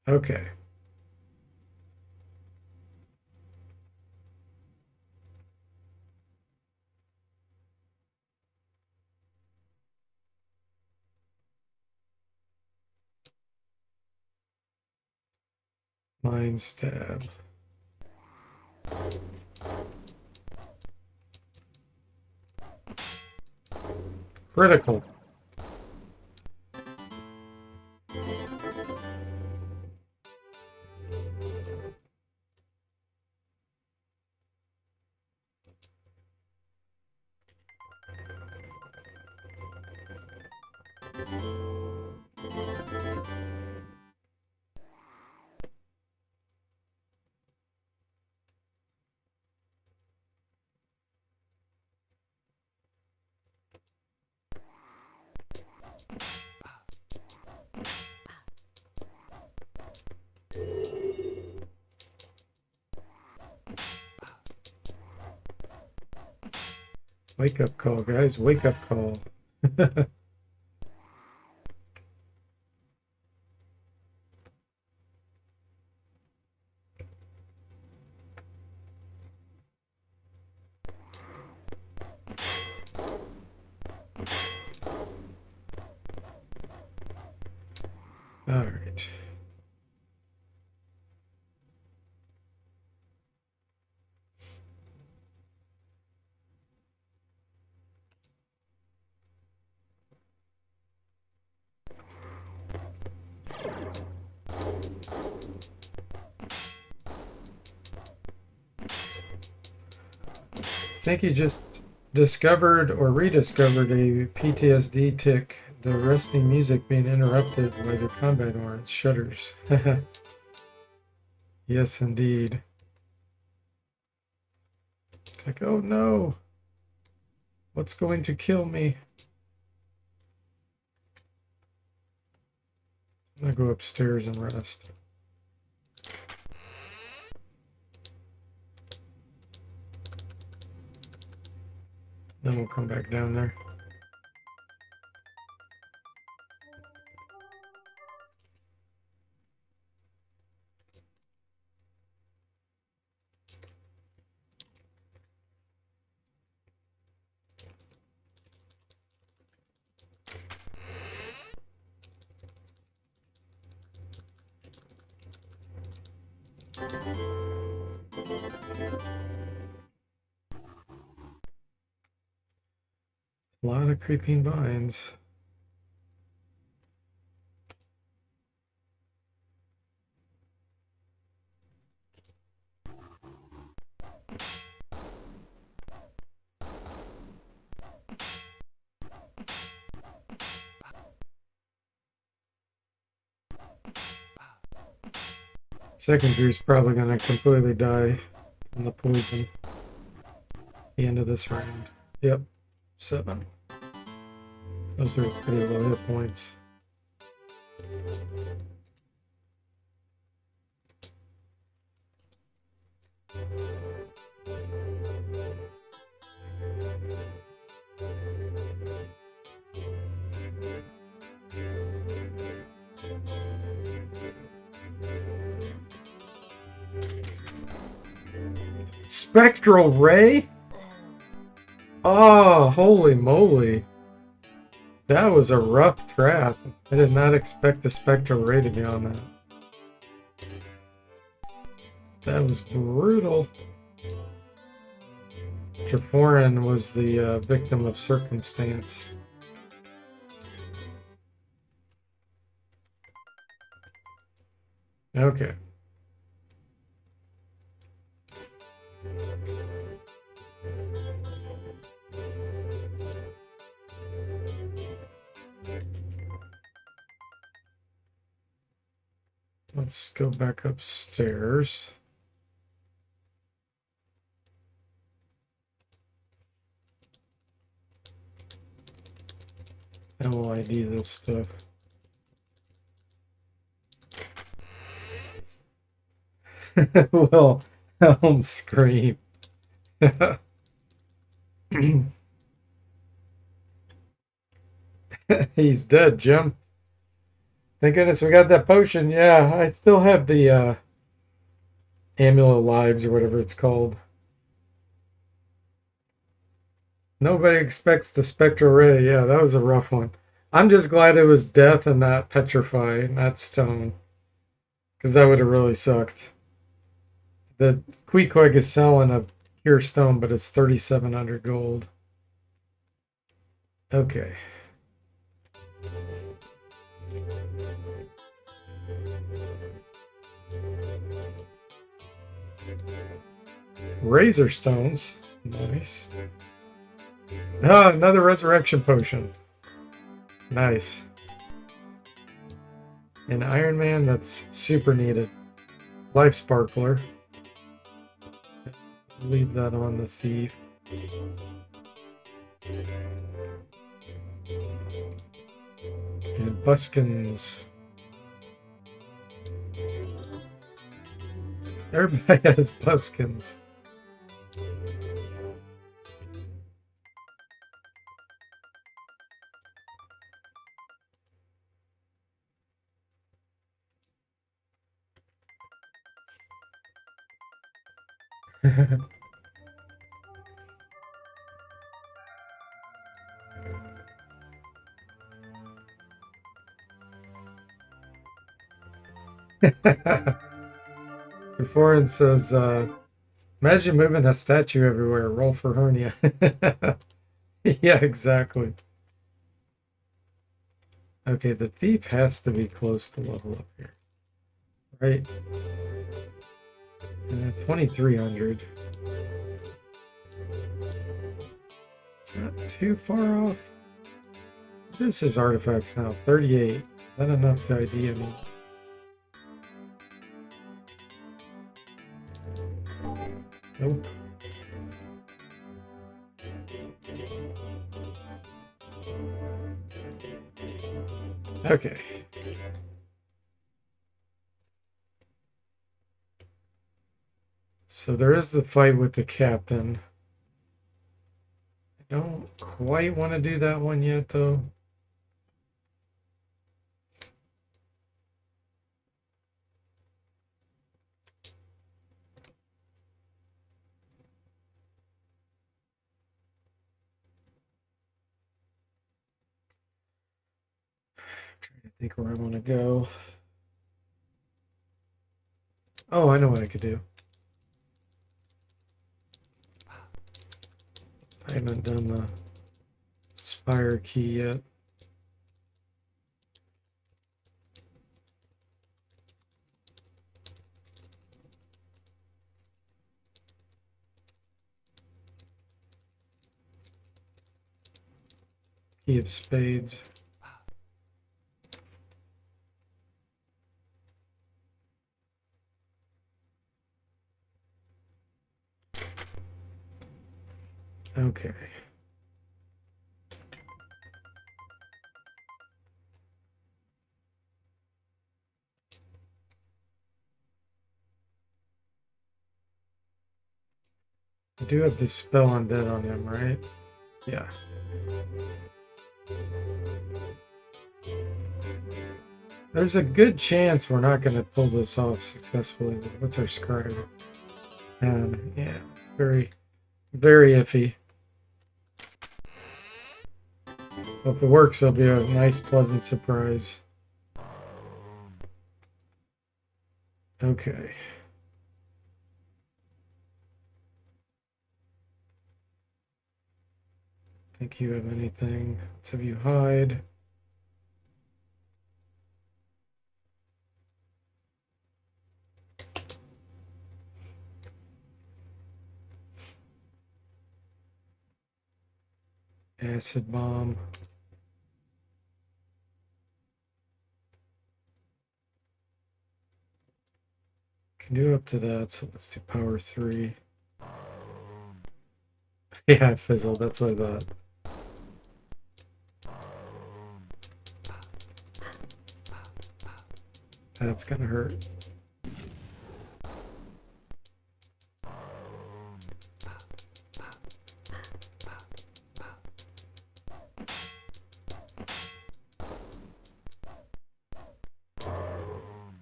Okay. Mind Stab. Critical. Wake up call, guys. Wake up call. All right. I think you just discovered or rediscovered a PTSD tick, the resting music being interrupted by the combat horns shudders. Yes, indeed. It's like, oh no, what's going to kill me? I'm gonna go upstairs and rest. Then we'll come back down there. A lot of creeping vines. Second view's probably gonna completely die from the poison. The end of this round. Yep, 7. Those are pretty low hit points. Spectral Ray? Oh, holy moly. That was a rough trap. I did not expect the Spectral Ray to be on that. That was brutal. Treforan was the victim of circumstance. Okay. Let's go back upstairs. And we'll ID this stuff. Well, Helm scream. He's dead, Jim. Thank goodness we got that potion. Yeah, I still have the Amulet of Lives or whatever it's called. Nobody expects the Spectral Ray. Yeah, that was a rough one. I'm just glad it was death and not petrify, not stone. Because that would have really sucked. The Queequeg is selling a pure stone, but it's 3,700 gold. Okay. Razor stones. Nice. Ah, another resurrection potion. Nice. An Iron Man, that's super needed. Life Sparkler. Leave that on the thief. And buskins. Everybody has buskins. Foreign says, imagine moving a statue everywhere. Roll for hernia. Yeah, exactly. Okay, the thief has to be close to level up here. Right? 2,300. It's not too far off. This is artifacts now. 38. Is that enough to ID me? Nope. Okay. So there is the fight with the captain. I don't quite want to do that one yet, though. Trying to think where I want to go. Oh, I know what I could do. I haven't done the Spire key yet. Key of Spades. Okay. I do have this spell undead on him, right? Yeah. There's a good chance we're not going to pull this off successfully. What's our scribe? And yeah, it's very, very iffy. Well, if it works, it'll be a nice, pleasant surprise. Okay. Think you have anything? Let's have you hide. Acid bomb. Can do up to that, so let's do power 3. Yeah, it fizzled. That's what I thought. That's gonna hurt.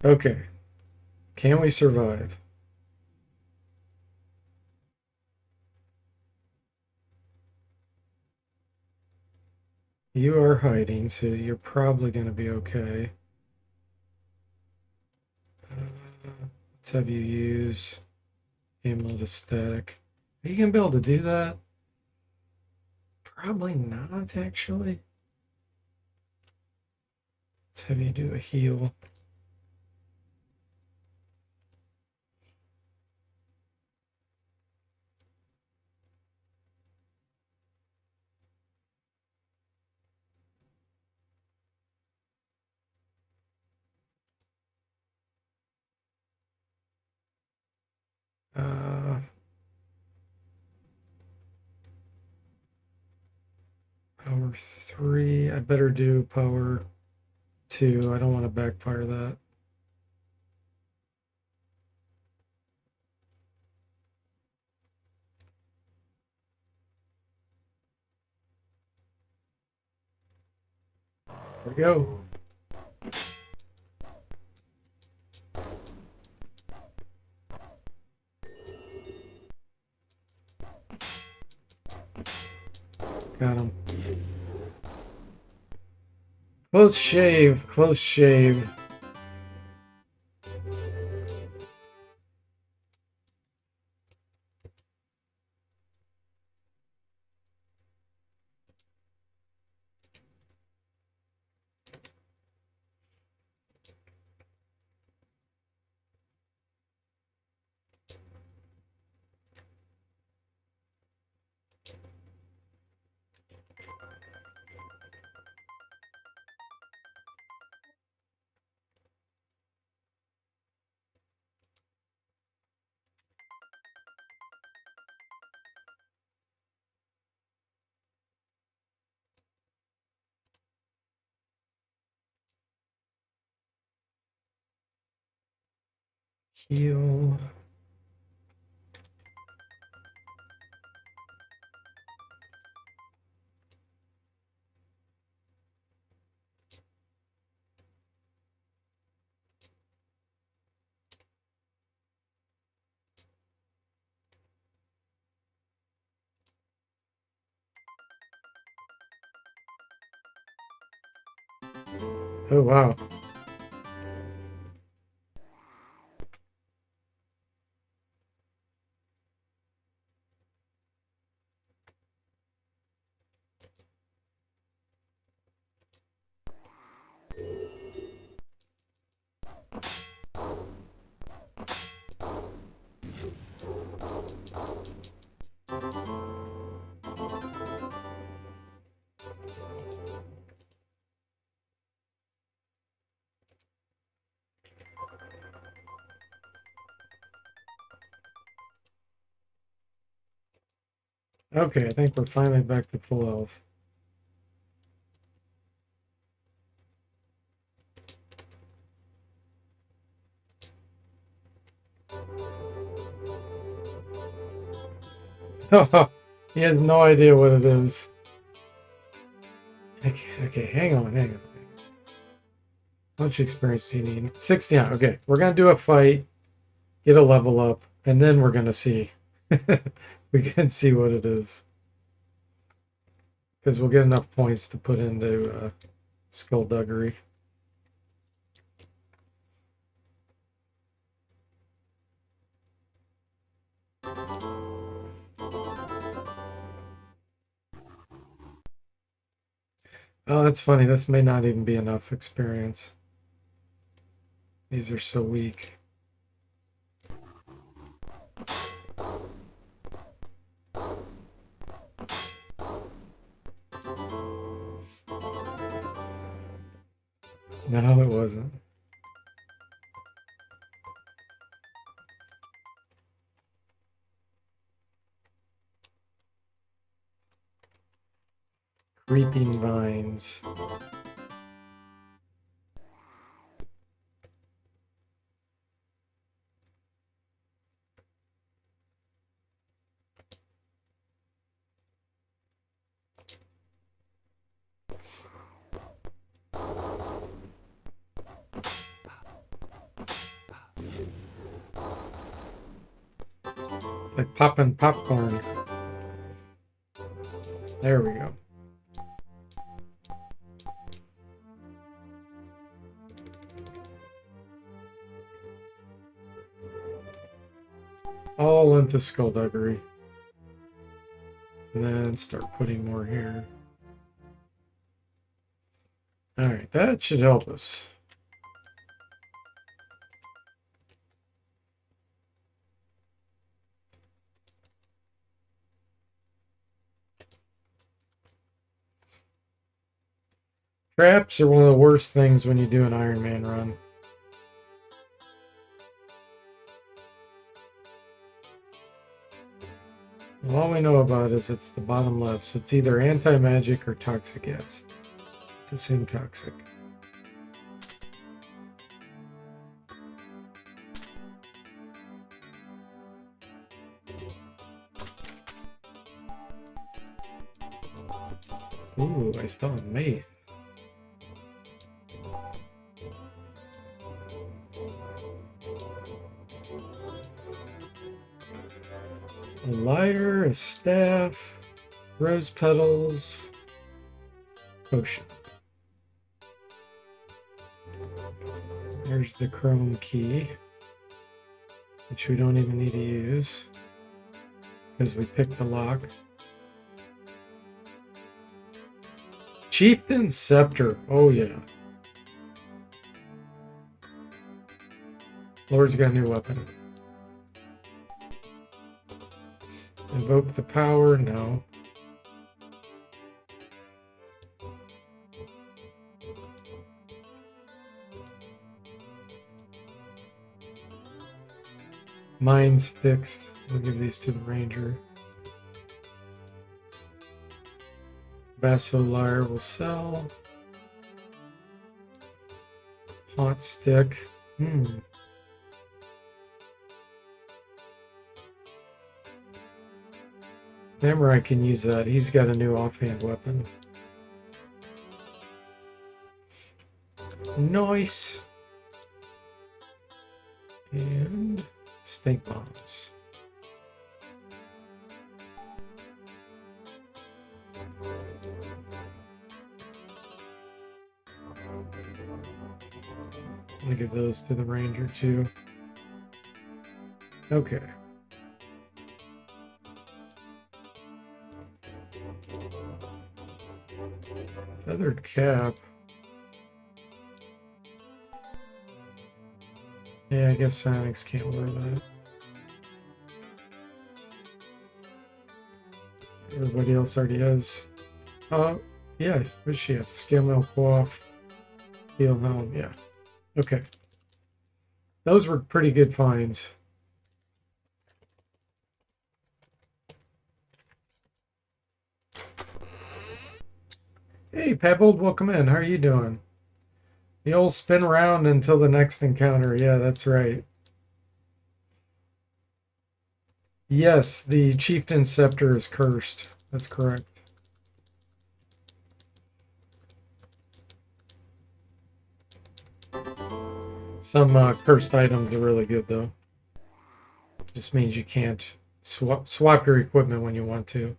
Okay. Can we survive? You are hiding, so you're probably going to be okay. Let's have you use amulet of static. Are you going to be able to do that? Probably not, actually. Let's have you do a heal. Uh, power 3. I better do power 2. I don't want to backfire that. There we go. Got him. Close shave. Close shave. Heal. Oh, wow. Okay, I think we're finally back to full health. He has no idea what it is. Okay, hang on. How much experience do you need? 69. Okay, we're gonna do a fight, get a level up, and then we're gonna see. We can see what it is. Because we'll get enough points to put into skullduggery. Oh, that's funny. This may not even be enough experience. These are so weak. No, it wasn't. Creeping vines. It's like popping popcorn. There we go. All into skullduggery. And then start putting more here. Alright, that should help us. Traps are one of the worst things when you do an Iron Man run. Well, all we know about is it's the bottom left, so it's either anti-magic or toxic gas. Let's assume toxic. Ooh, I saw a mace. A lighter, a staff, rose petals, potion. There's the chrome key, which we don't even need to use because we picked the lock. Chieftain's Scepter. Oh, yeah. Lord's got a new weapon. Invoke the power. No. Mind sticks. We'll give these to the ranger. Basso lyre will sell. Hot stick. Samurai can use that. He's got a new offhand weapon. Nice. And stink bombs. give those to the ranger too. Okay. Feathered cap. Yeah, I guess Sonics can't wear that. Everybody else already has. Yeah, what does she have? Scale mail coif, steel helm, yeah. Okay. Those were pretty good finds. Hey, Pebbled, welcome in. How are you doing? The old spin around until the next encounter. Yeah, that's right. Yes, the chieftain's scepter is cursed. That's correct. Some cursed items are really good, though. Just means you can't swap your equipment when you want to.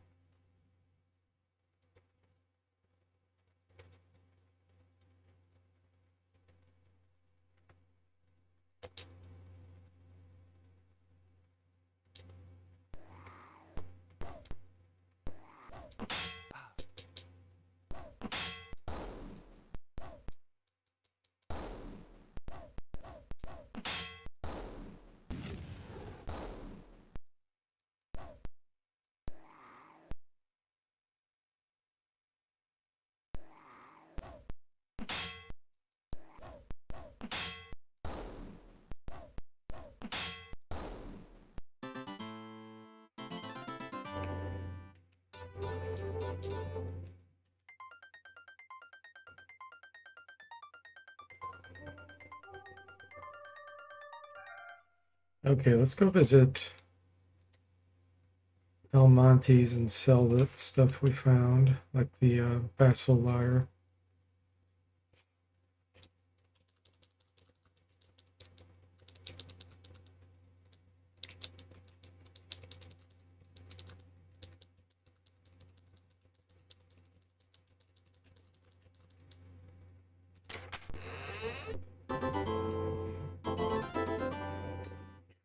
Okay, let's go visit El Monte's and sell the stuff we found, like the Basil Lyre.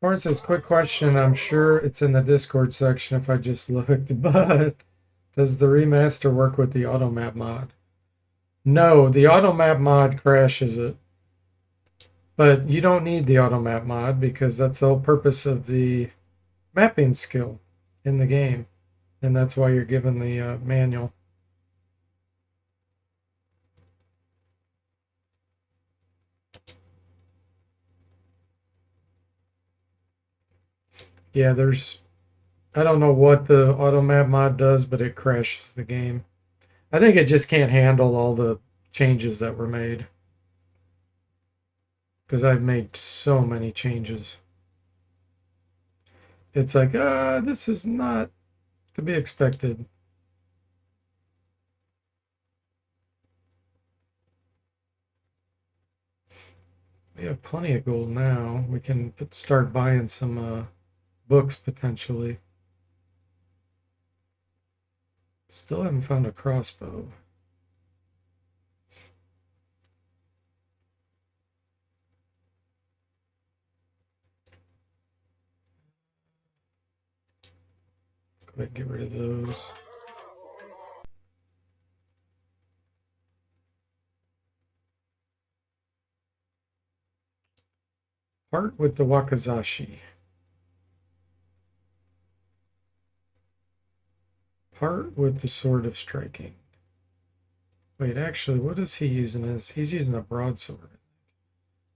Warren says, quick question. I'm sure it's in the Discord section if I just looked, but does the remaster work with the automap mod? No, the automap mod crashes it. But you don't need the automap mod because that's the whole purpose of the mapping skill in the game. And that's why you're given the manual. Yeah, I don't know what the automap mod does, but it crashes the game. I think it just can't handle all the changes that were made. Because I've made so many changes. It's like, this is not to be expected. We have plenty of gold now. We can start buying some books potentially. Still haven't found a crossbow. Let's go ahead and get rid of those. Part with the Wakizashi. Part with the Sword of Striking. Wait, actually, what is he using as? He's using a broadsword.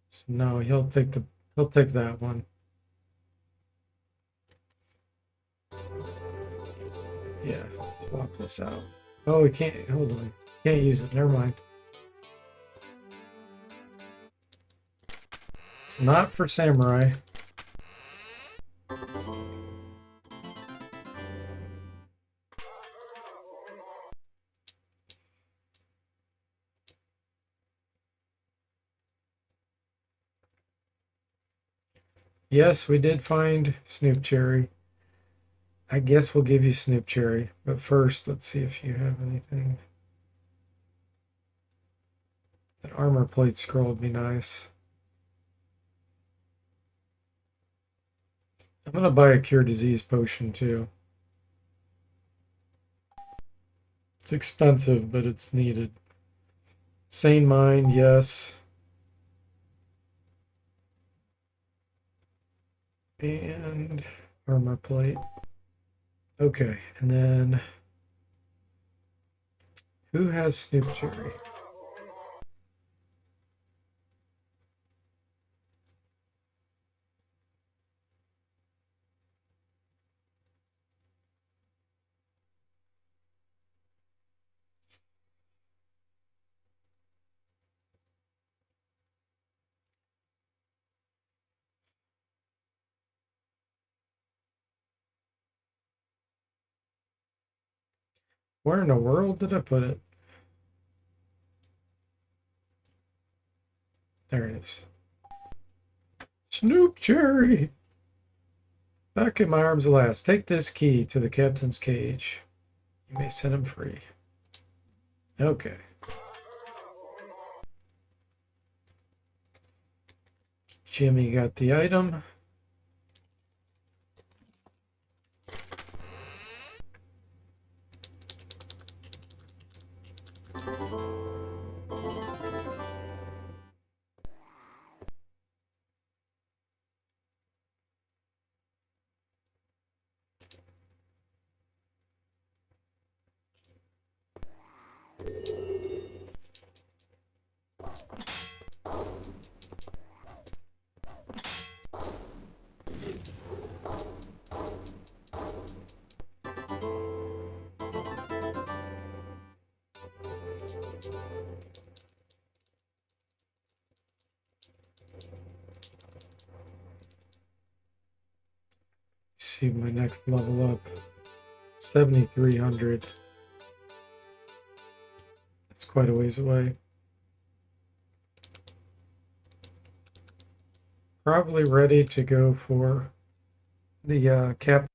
So no, he'll take that one. Yeah, swap this out. Oh, we can't, hold on. Can't use it, never mind. It's not for samurai. Yes, we did find Snoop Cherry. I guess we'll give you Snoop Cherry, but first, let's see if you have anything. That armor plate scroll would be nice. I'm gonna buy a cure disease potion too. It's expensive, but it's needed. Sane mind, yes. And armor plate. Okay, and then who has Snoop Cherry? Where in the world did I put it? There it is. Snoop Cherry! Back in my arms at last. Take this key to the captain's cage. You may set him free. Okay. Jimmy got the item. See my next level up. 7,300. That's quite a ways away. Probably ready to go for the cap.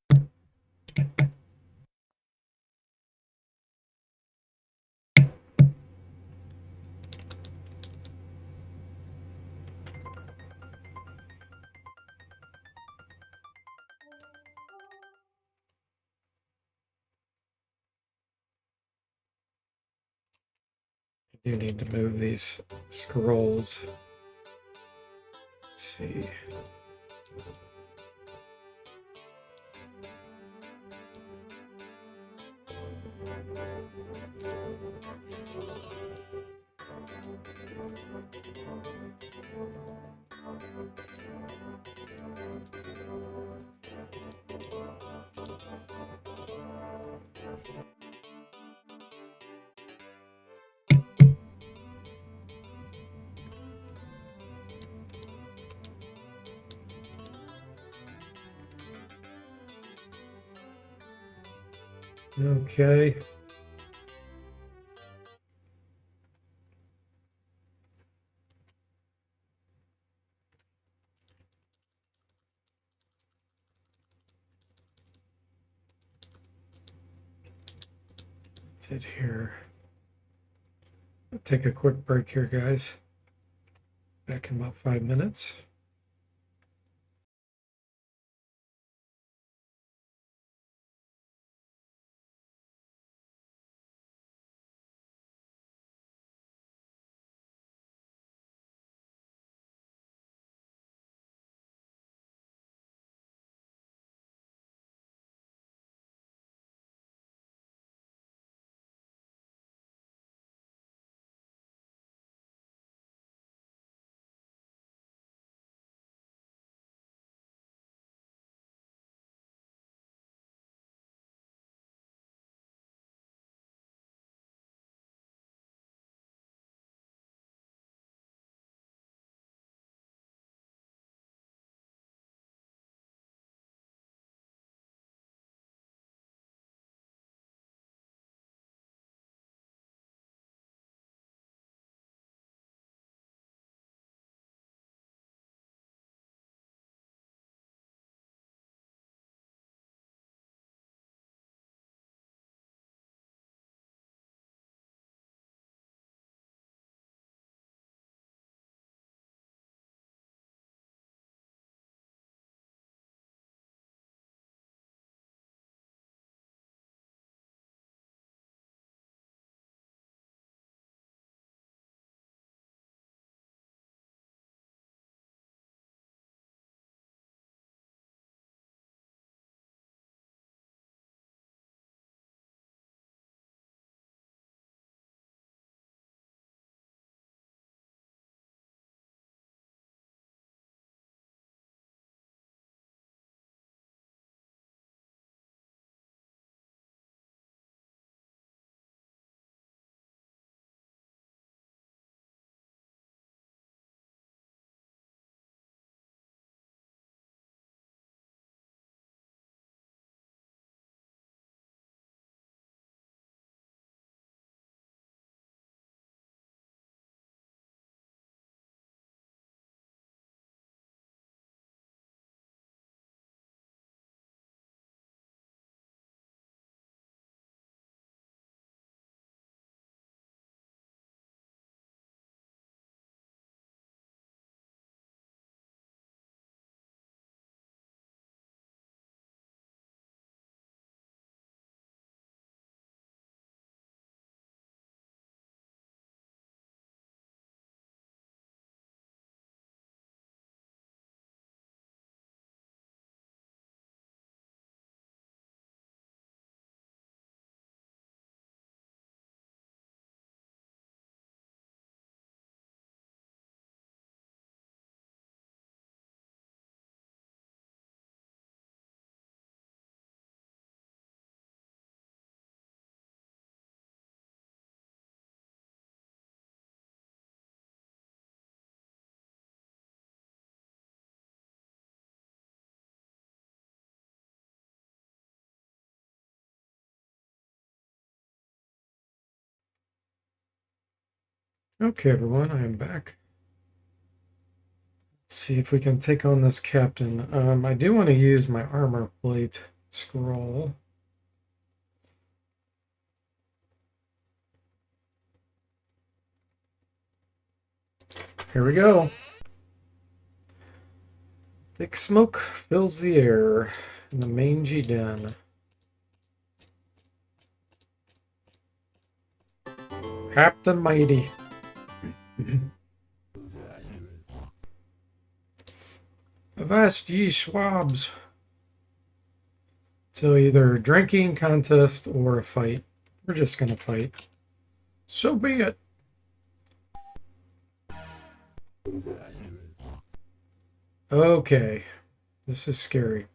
I do need to move these scrolls. Let's see. Okay. That's it here. I'll take a quick break here, guys. Back in about 5 minutes. Okay, everyone, I am back. Let's see if we can take on this captain. I do want to use my armor plate scroll. Here we go. Thick smoke fills the air in the mangy den. Captain Mighty. Avast ye swabs. So either drinking contest or a fight. We're just gonna fight. So be it. Okay. This is scary.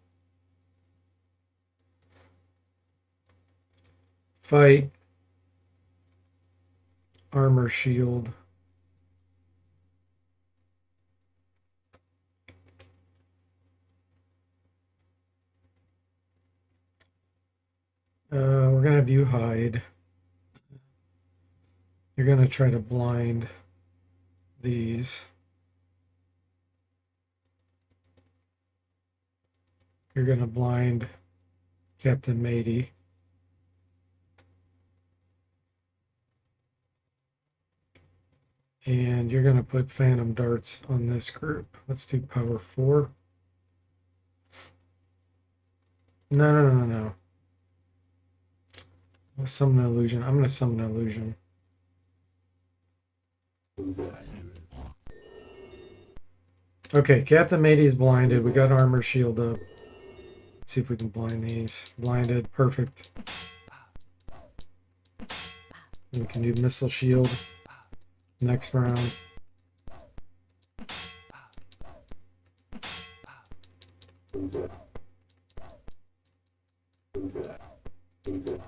Fight. Armor shield. We're gonna have you hide. You're gonna try to blind these. You're gonna blind Captain Matey. And you're gonna put phantom darts on this group. Let's do power 4. No. I'll summon an illusion. I'm gonna summon an illusion. Okay, Captain Matey's blinded. We got armor shield up. Let's see if we can blind these. Blinded, perfect. We can do missile shield next round.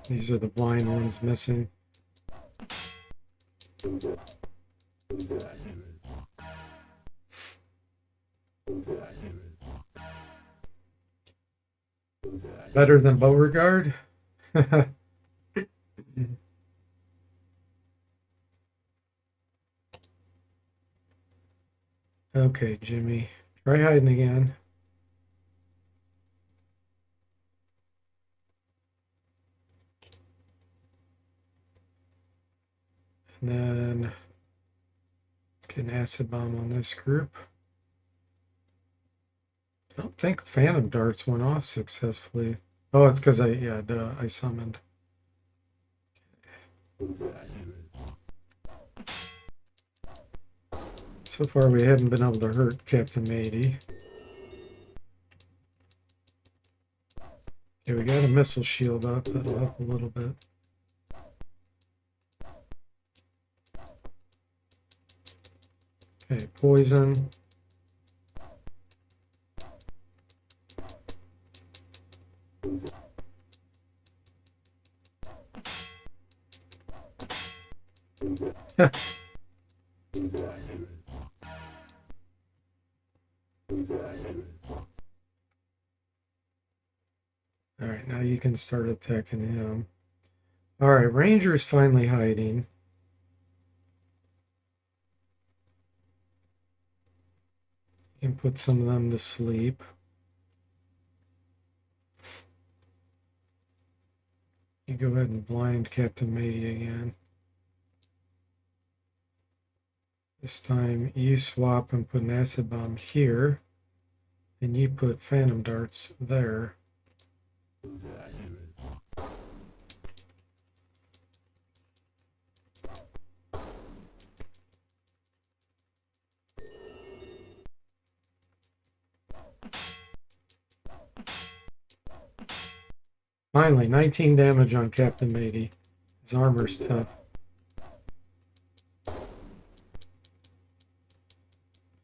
These are the blind ones missing. Better than Beauregard? Okay, Jimmy. Try hiding again. And then let's get an acid bomb on this group. I don't think phantom darts went off successfully. Oh, it's because I summoned. So far, we haven't been able to hurt Captain Matey. Okay, we got a missile shield up. That'll help a little bit. Okay, poison. All right, now you can start attacking him. All right, Ranger's finally hiding. You can put some of them to sleep. You go ahead and blind Captain Matey again. This time you swap and put an acid bomb here, and you put phantom darts there. Finally, 19 damage on Captain Matey. His armor's tough.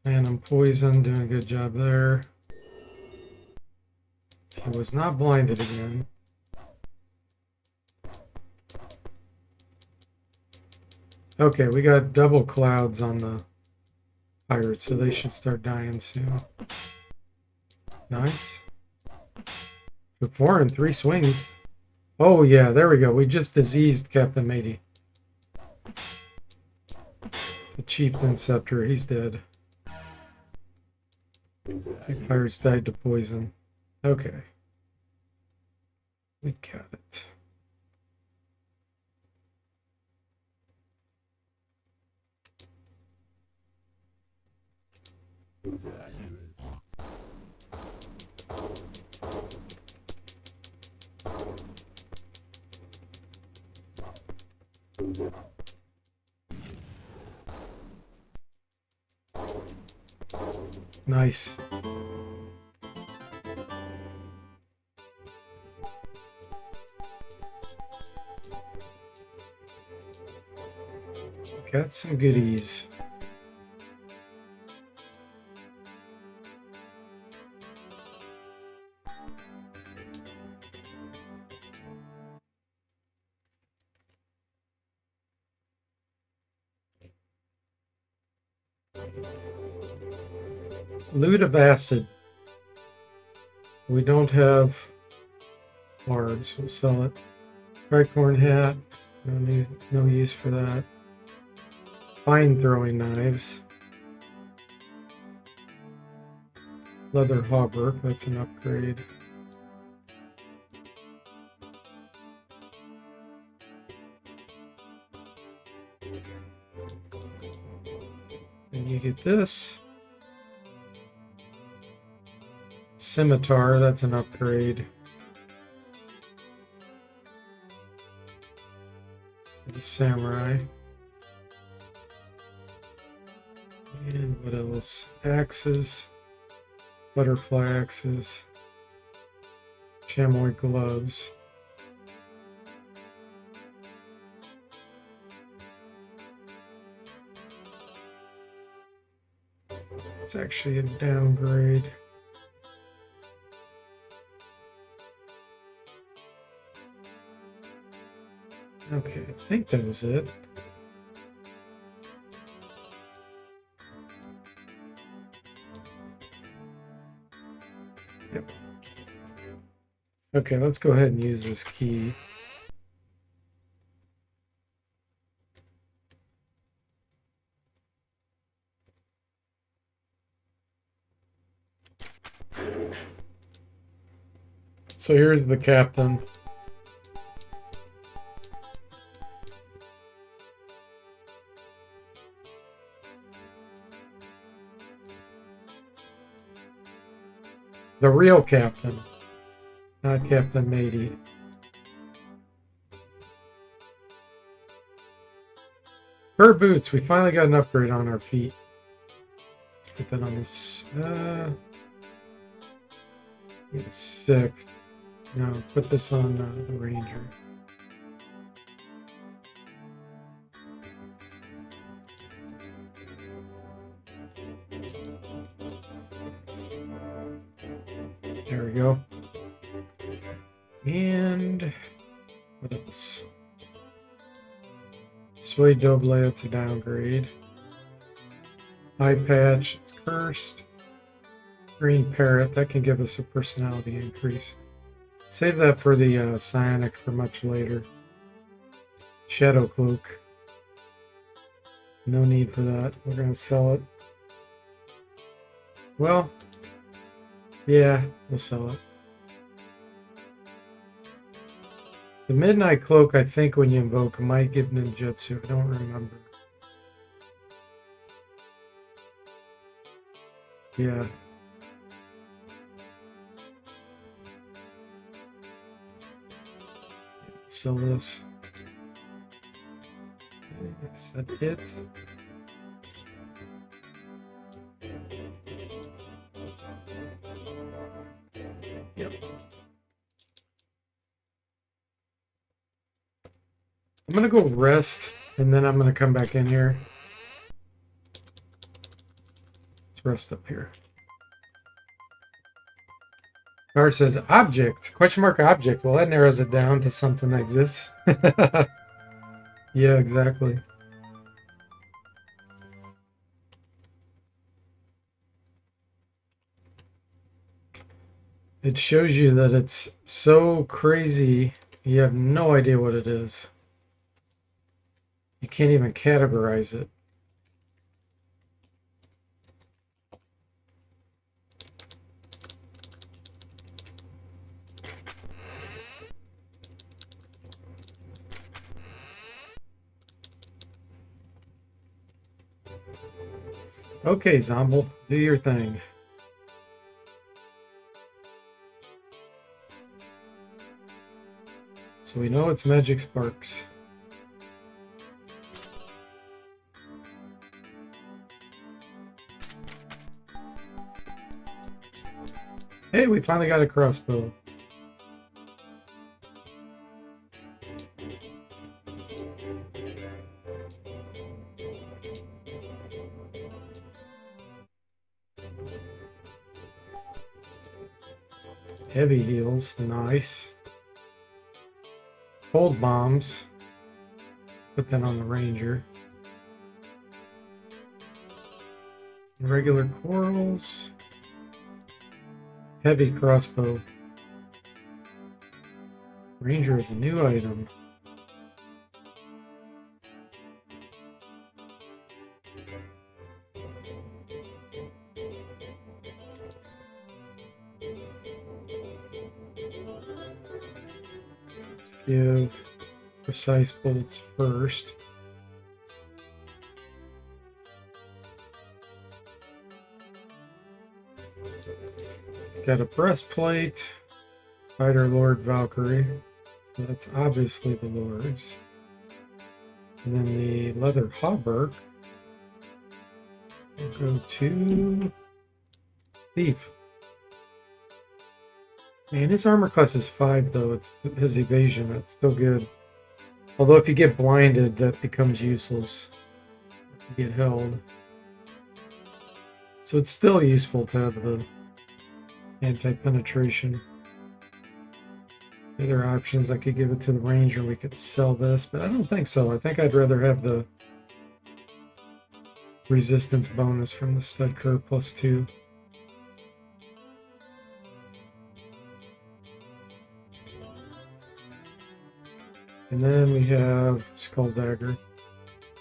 Phantom poison, doing a good job there. He was not blinded again. Okay, we got double clouds on the pirates, so they should start dying soon. Nice. Took 4 in 3 swings. Oh yeah, there we go. We just diseased Captain Matey. Chieftain Scepter, he's dead. Pirates died to poison. Okay. We got it. Nice. Got some goodies. Loot of acid. We don't have lards. We'll sell it. Tricorn hat. No use for that. Fine throwing knives. Leather hauberk. That's an upgrade. And you get this. Scimitar, that's an upgrade. The samurai. And what else? Axes. Butterfly axes. Chamois gloves. It's actually a downgrade. Okay, I think that was it. Yep. Okay, let's go ahead and use this key. So here's the captain. The real captain, not Captain Matey. Fur boots. We finally got an upgrade on our feet. Let's put that on this. 6. No, put this on the Ranger. There we go. And what else? Suede Doble, it's a downgrade. Eye patch, it's cursed. Green parrot, that can give us a personality increase. Save that for the psionic for much later. Shadow cloak. No need for that. We're gonna sell it. Well, yeah, we'll sell it. The Midnight Cloak, I think when you invoke, might give ninjutsu. I don't remember. Yeah. Sell this. Is that it? Yep. I'm gonna go rest, and then I'm gonna come back in here. Let's rest up here. Car says object, question mark object. Well, that narrows it down to something that exists. Yeah, exactly. It shows you that it's so crazy, you have no idea what it is. You can't even categorize it. Okay, Zomble, do your thing. So we know it's Magic Sparks. Hey, we finally got a crossbow. Heavy heals, nice. Cold bombs. Put that on the Ranger. Regular corals. Heavy crossbow. Ranger is a new item. Let's give precise bolts first. Got a breastplate. Fighter Lord Valkyrie. So that's obviously the Lord's. And then the leather hauberk. We'll go to Thief. Man, his armor class is 5 though. It's his evasion. That's still good. Although if you get blinded, that becomes useless. You get held. So it's still useful to have the anti-penetration. Other options, I could give it to the Ranger. We could sell this, but I don't think so. I think I'd rather have the resistance bonus from the stud curve +2. And then we have Skull Dagger,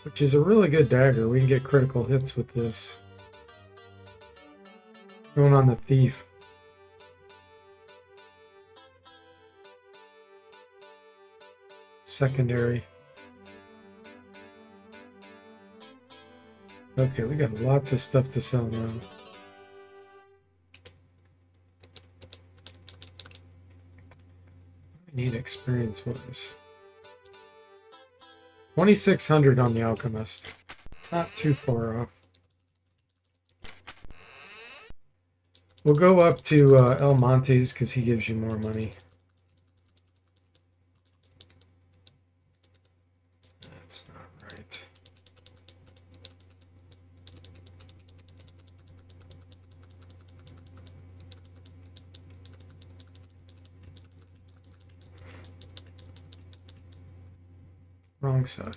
which is a really good dagger. We can get critical hits with this. Going on the Thief. Secondary. Okay, we got lots of stuff to sell now. We need experience-wise. 2,600 on the Alchemist. It's not too far off. We'll go up to El Monte's because he gives you more money. That's not right. Wrong side.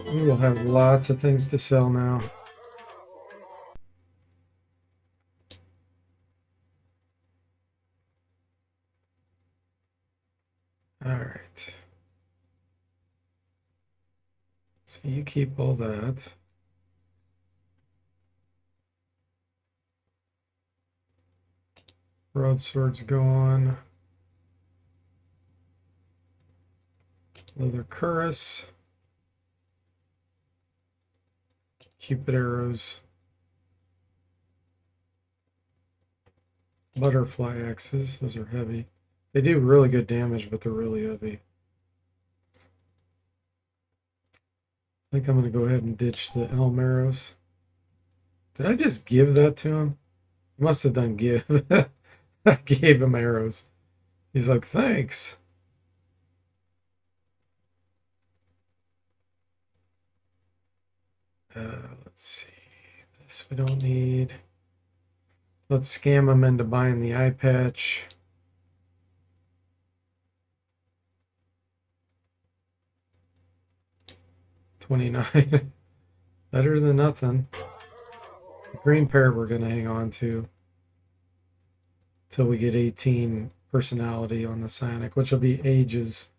We will have lots of things to sell now. All right. So you keep all that. Broadswords go on. Leather cuirass. Cupid arrows. Butterfly axes. Those are heavy. They do really good damage, but they're really heavy. I think I'm going to go ahead and ditch the elm arrows. Did I just give that to him? I must have done give. I gave him arrows. He's like, thanks. Let's see. This we don't need. Let's scam him into buying the eye patch. $29. Better than nothing. The green pair we're going to hang on to until we get 18 personality on the psionic, which will be ages.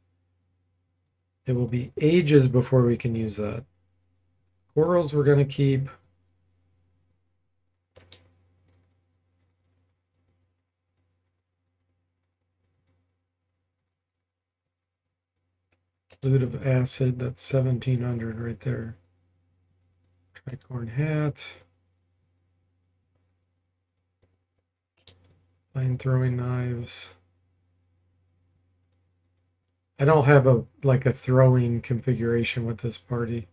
It will be ages before we can use that. Corals we're going to keep. Flute of acid, that's 1700 right there. Tricorn hat. Fine throwing knives. I don't have a throwing configuration with this party.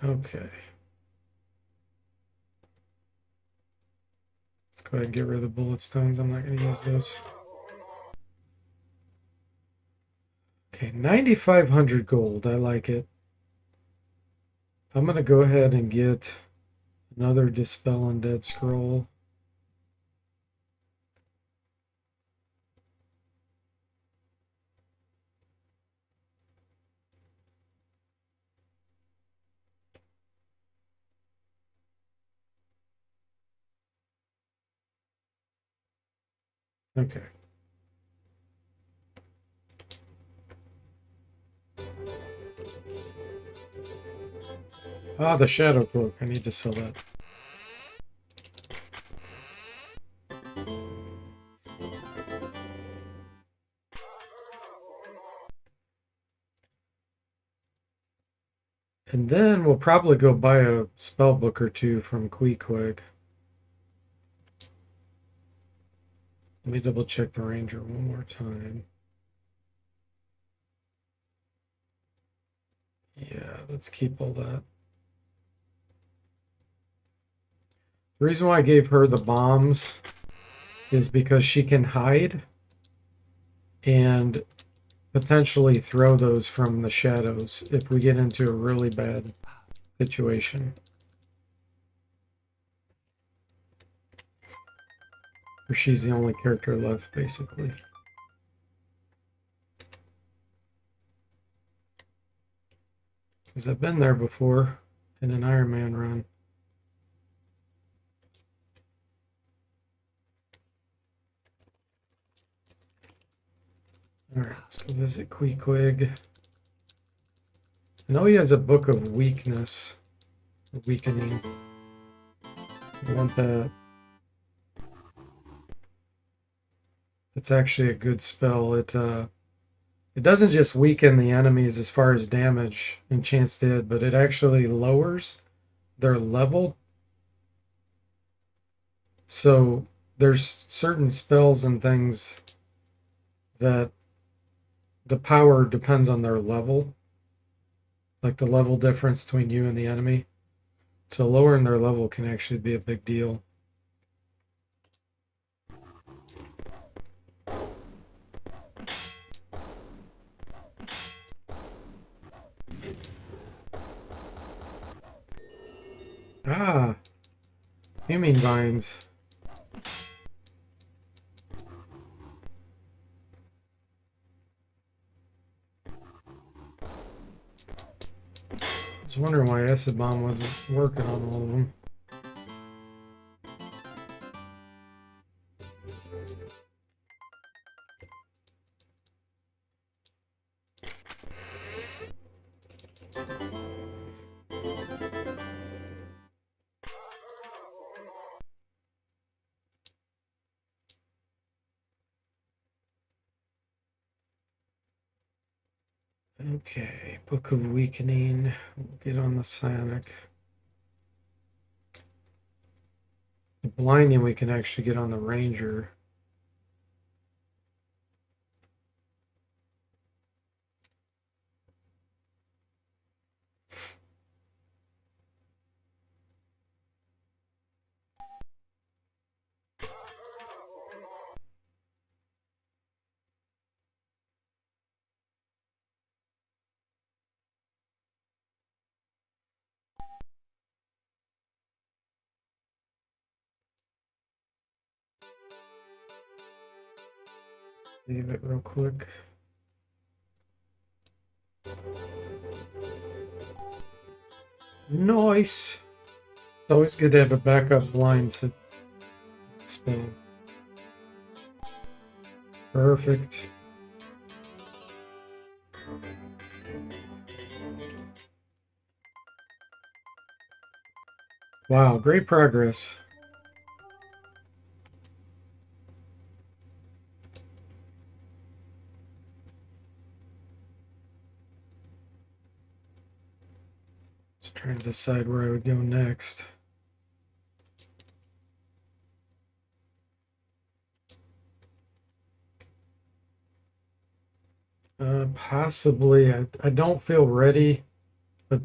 Okay. Let's go ahead and get rid of the bullet stones. I'm not going to use those. Okay, 9,500 gold. I like it. I'm going to go ahead and get another Dispel Undead Scroll. Okay. Ah, the Shadow Cloak. I need to sell that. And then we'll probably go buy a spell book or two from Queequeg. Let me double check the Ranger one more time. Yeah, let's keep all that. The reason why I gave her the bombs is because she can hide and potentially throw those from the shadows if we get into a really bad situation. Or she's the only character left, basically. Because I've been there before in an Iron Man run. Alright, let's go visit Queequeg. I know he has a book of weakness. Weakening. I want that. It's actually a good spell. It doesn't just weaken the enemies as far as damage and chance to hit, but it actually lowers their level. So there's certain spells and things that the power depends on their level, like the level difference between you and the enemy. So lowering their level can actually be a big deal. Ah, fuming vines. I was wondering why Acid Bomb wasn't working on all of them. Okay, Book of Weakening. We'll get on the Psionic. The Blinding we can actually get on the Ranger. Leave it real quick. Nice. It's always good to have a backup blind to spell. Perfect. Wow, great progress. Just trying to decide where I would go next. Possibly. I don't feel ready, but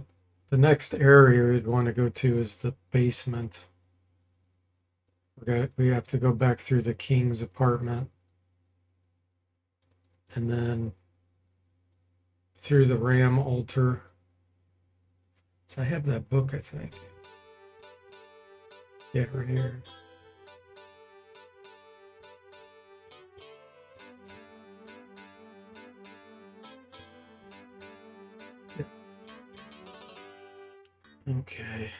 the next area we'd want to go to is the basement. We have to go back through the king's apartment and then through the ram altar. So I have that book, I think. Yeah, right here. Okay.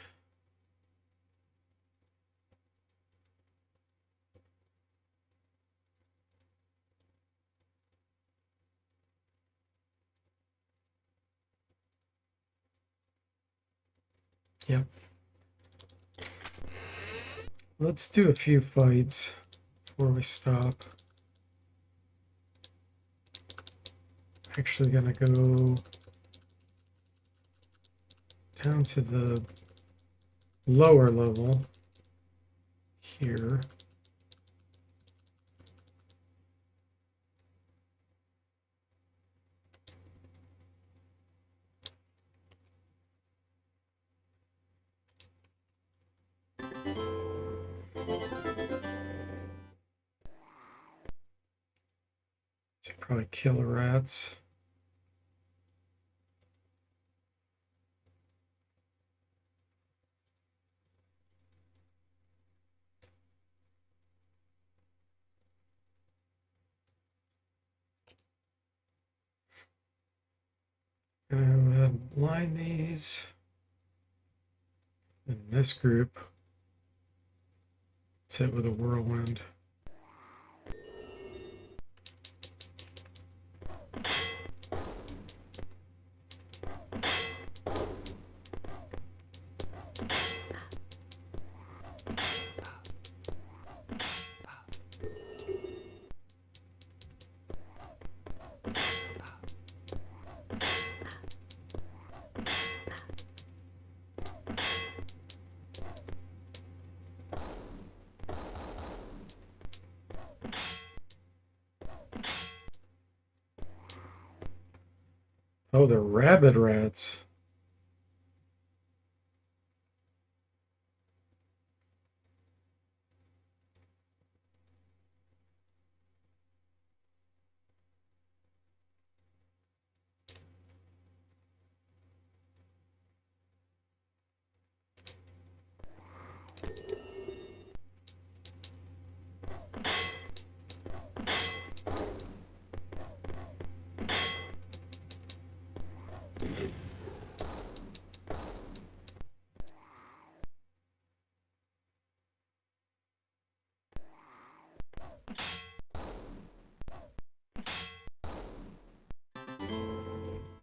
Yep. Let's do a few fights before we stop. Actually gonna go down to the lower level here. To probably kill rats. Gonna go ahead and blind these. In this group, let's hit with a whirlwind. Oh, they're rabid rats.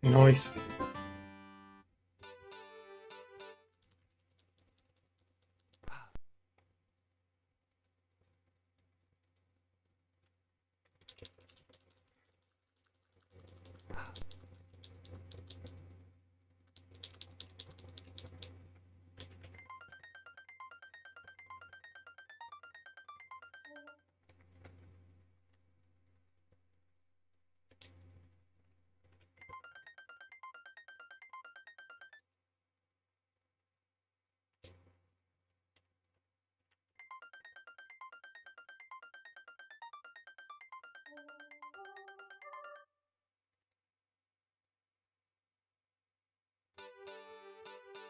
Nice.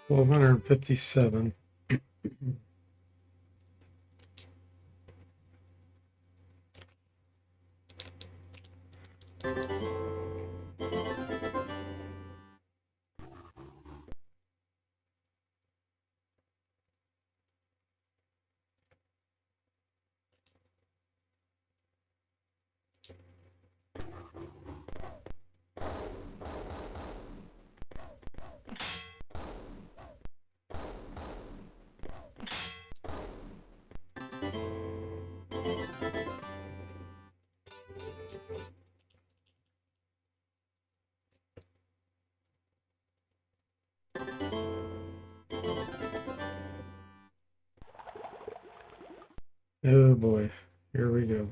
$1,257. Oh boy, here we go.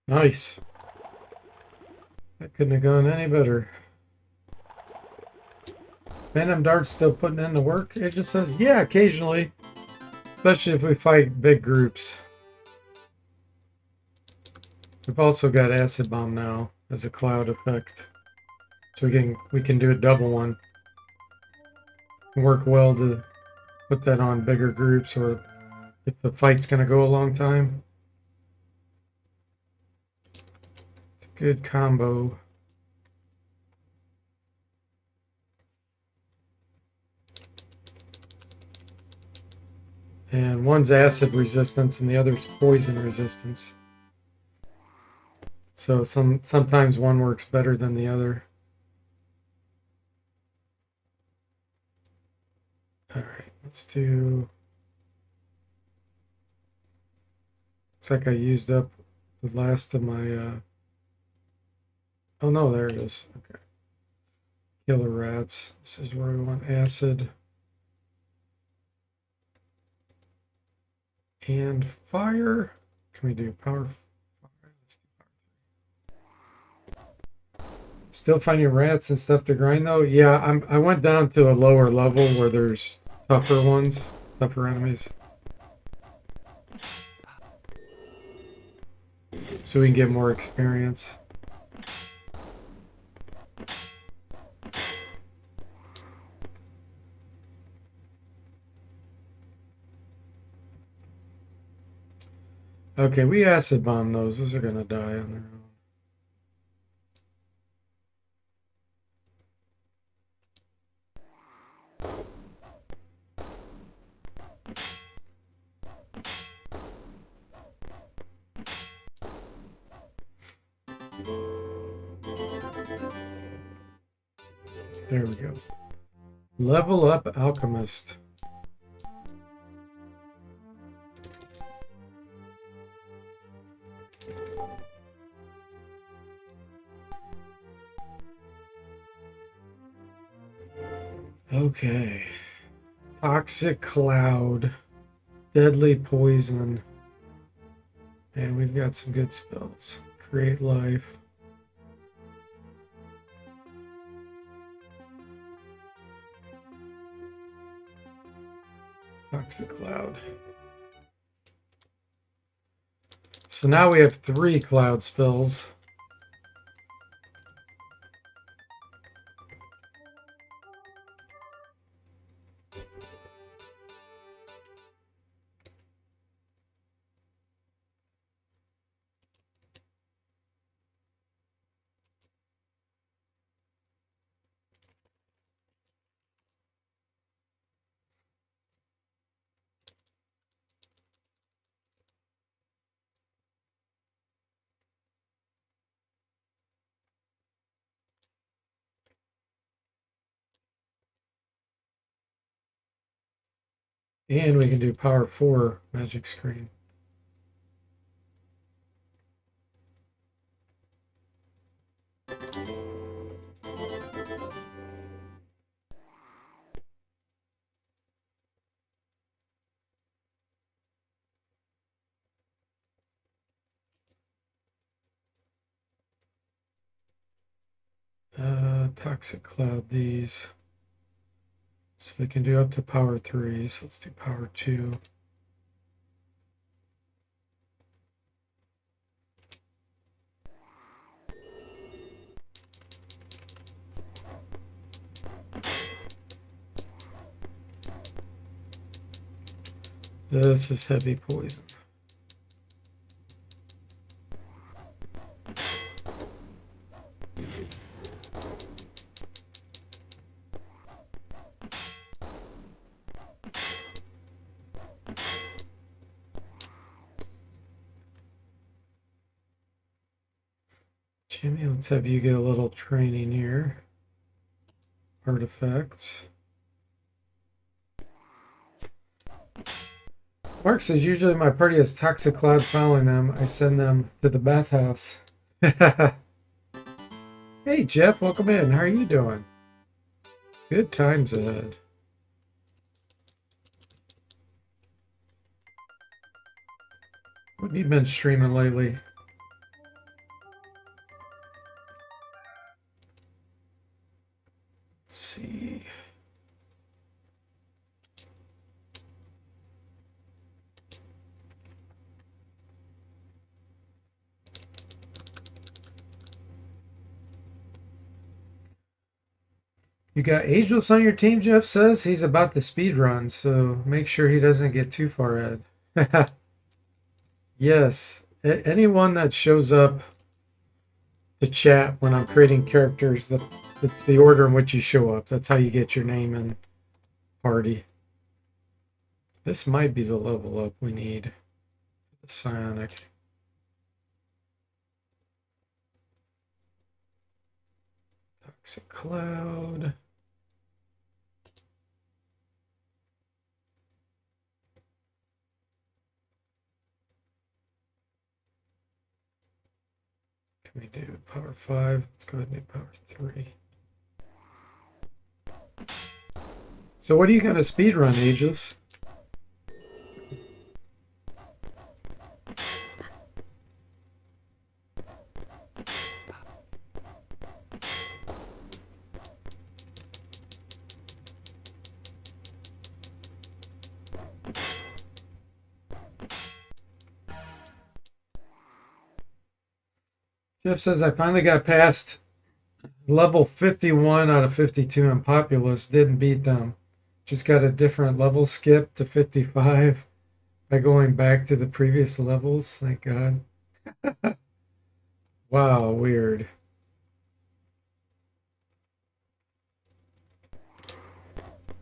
Nice. That couldn't have gone any better. Phantom Dart's still putting in the work? It just says, yeah, occasionally. Especially if we fight big groups. We've also got Acid Bomb now as a cloud effect. So we can do a double one. Work well to put that on bigger groups or if the fight's gonna go a long time. It's a good combo. And one's acid resistance and the other's poison resistance. So sometimes one works better than the other. All right, let's do. Looks like I used up the last of my. Oh no, there it is. Okay. Killer rats. This is where we want acid. And fire. Can we do power? Let's do power. Still finding rats and stuff to grind though. Yeah, I went down to a lower level where there's tougher ones, tougher enemies. So we can get more experience. Okay, we acid bomb those. Those are gonna die on their own. There we go. Level up alchemist. Okay. Toxic cloud. Deadly poison. And we've got some good spells. Create life. Toxic cloud. So now we have 3 cloud spells. And we can do power 4 magic screen. Toxic cloud these. So we can do up to power 3. So let's do power 2. This is heavy poison. Jimmy, let's have you get a little training here. Artifacts. Mark says, usually my party has toxic cloud following them. I send them to the bathhouse. Hey, Jeff, welcome in. How are you doing? Good times ahead. What have you been streaming lately? Let's see. You got Ageless on your team, Jeff says. He's about the speed run, so make sure he doesn't get too far ahead. Yes. Anyone that shows up to chat when I'm creating characters, it's the order in which you show up. That's how you get your name and party. This might be the level up we need. The psionic. Toxic cloud. Can we do power 5? Let's go ahead and do power 3. So what are you going to speed run, Aegis? Jeff says, I finally got past level 51 out of 52 in Populous. Didn't beat them. Just got a different level skip to 55 by going back to the previous levels. Thank God. Wow, weird.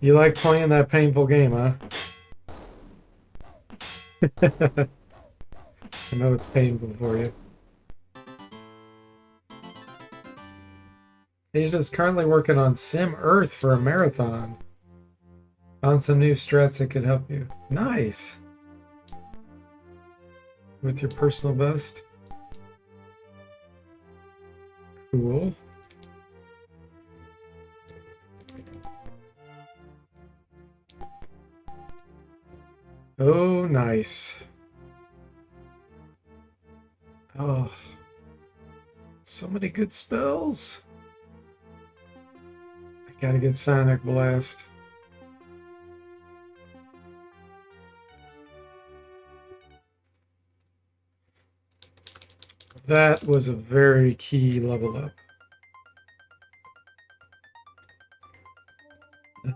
You like playing that painful game, huh? I know it's painful for you. Asia's currently working on Sim Earth for a marathon. Found some new strats that could help you. Nice. With your personal best. Cool. Oh, nice. Oh. So many good spells. I gotta get Sonic Blast. That was a very key level up.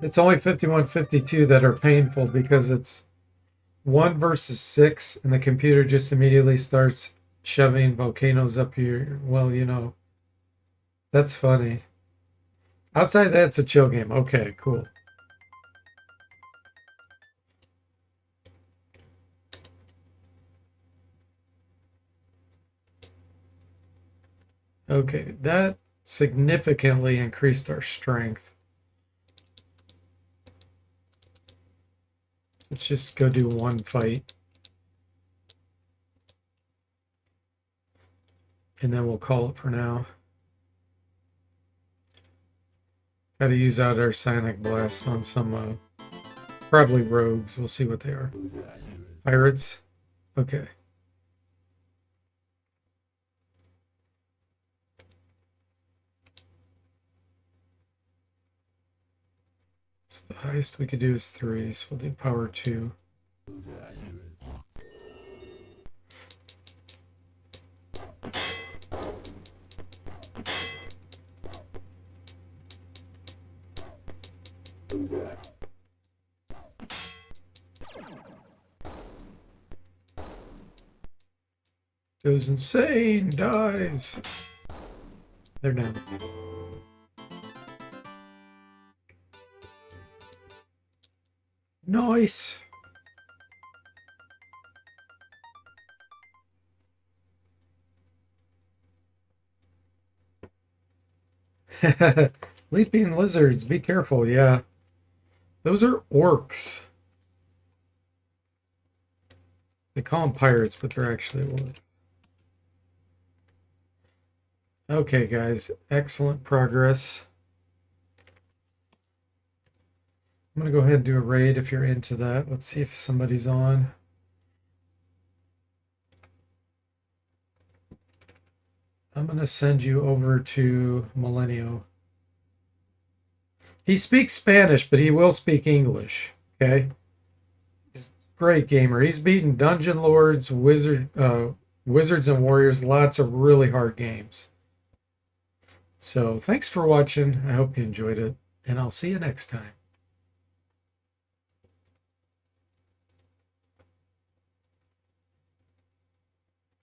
It's only 51, 52 that are painful because it's 1 versus 6 and the computer just immediately starts shoving volcanoes up here. Well, you know, that's funny. Outside that, it's a chill game. Okay, cool. Okay, that significantly increased our strength. Let's just go do one fight. And then we'll call it for now. Got to use out our Sonic Blast on some, probably rogues. We'll see what they are. Pirates? Okay. So the highest we could do is 3, so we'll do power 2. Goes insane, dies. They're down. Nice. Leaping lizards, be careful. Yeah, those are orcs. They call them pirates, but they're actually orcs. Okay, guys, excellent progress. I'm going to go ahead and do a raid if you're into that. Let's see if somebody's on. I'm going to send you over to Millennial. He speaks Spanish, but he will speak English. Okay? He's a great gamer. He's beaten Dungeon Lords, Wizards and Warriors, lots of really hard games. So thanks for watching. I hope you enjoyed it, and I'll see you next time.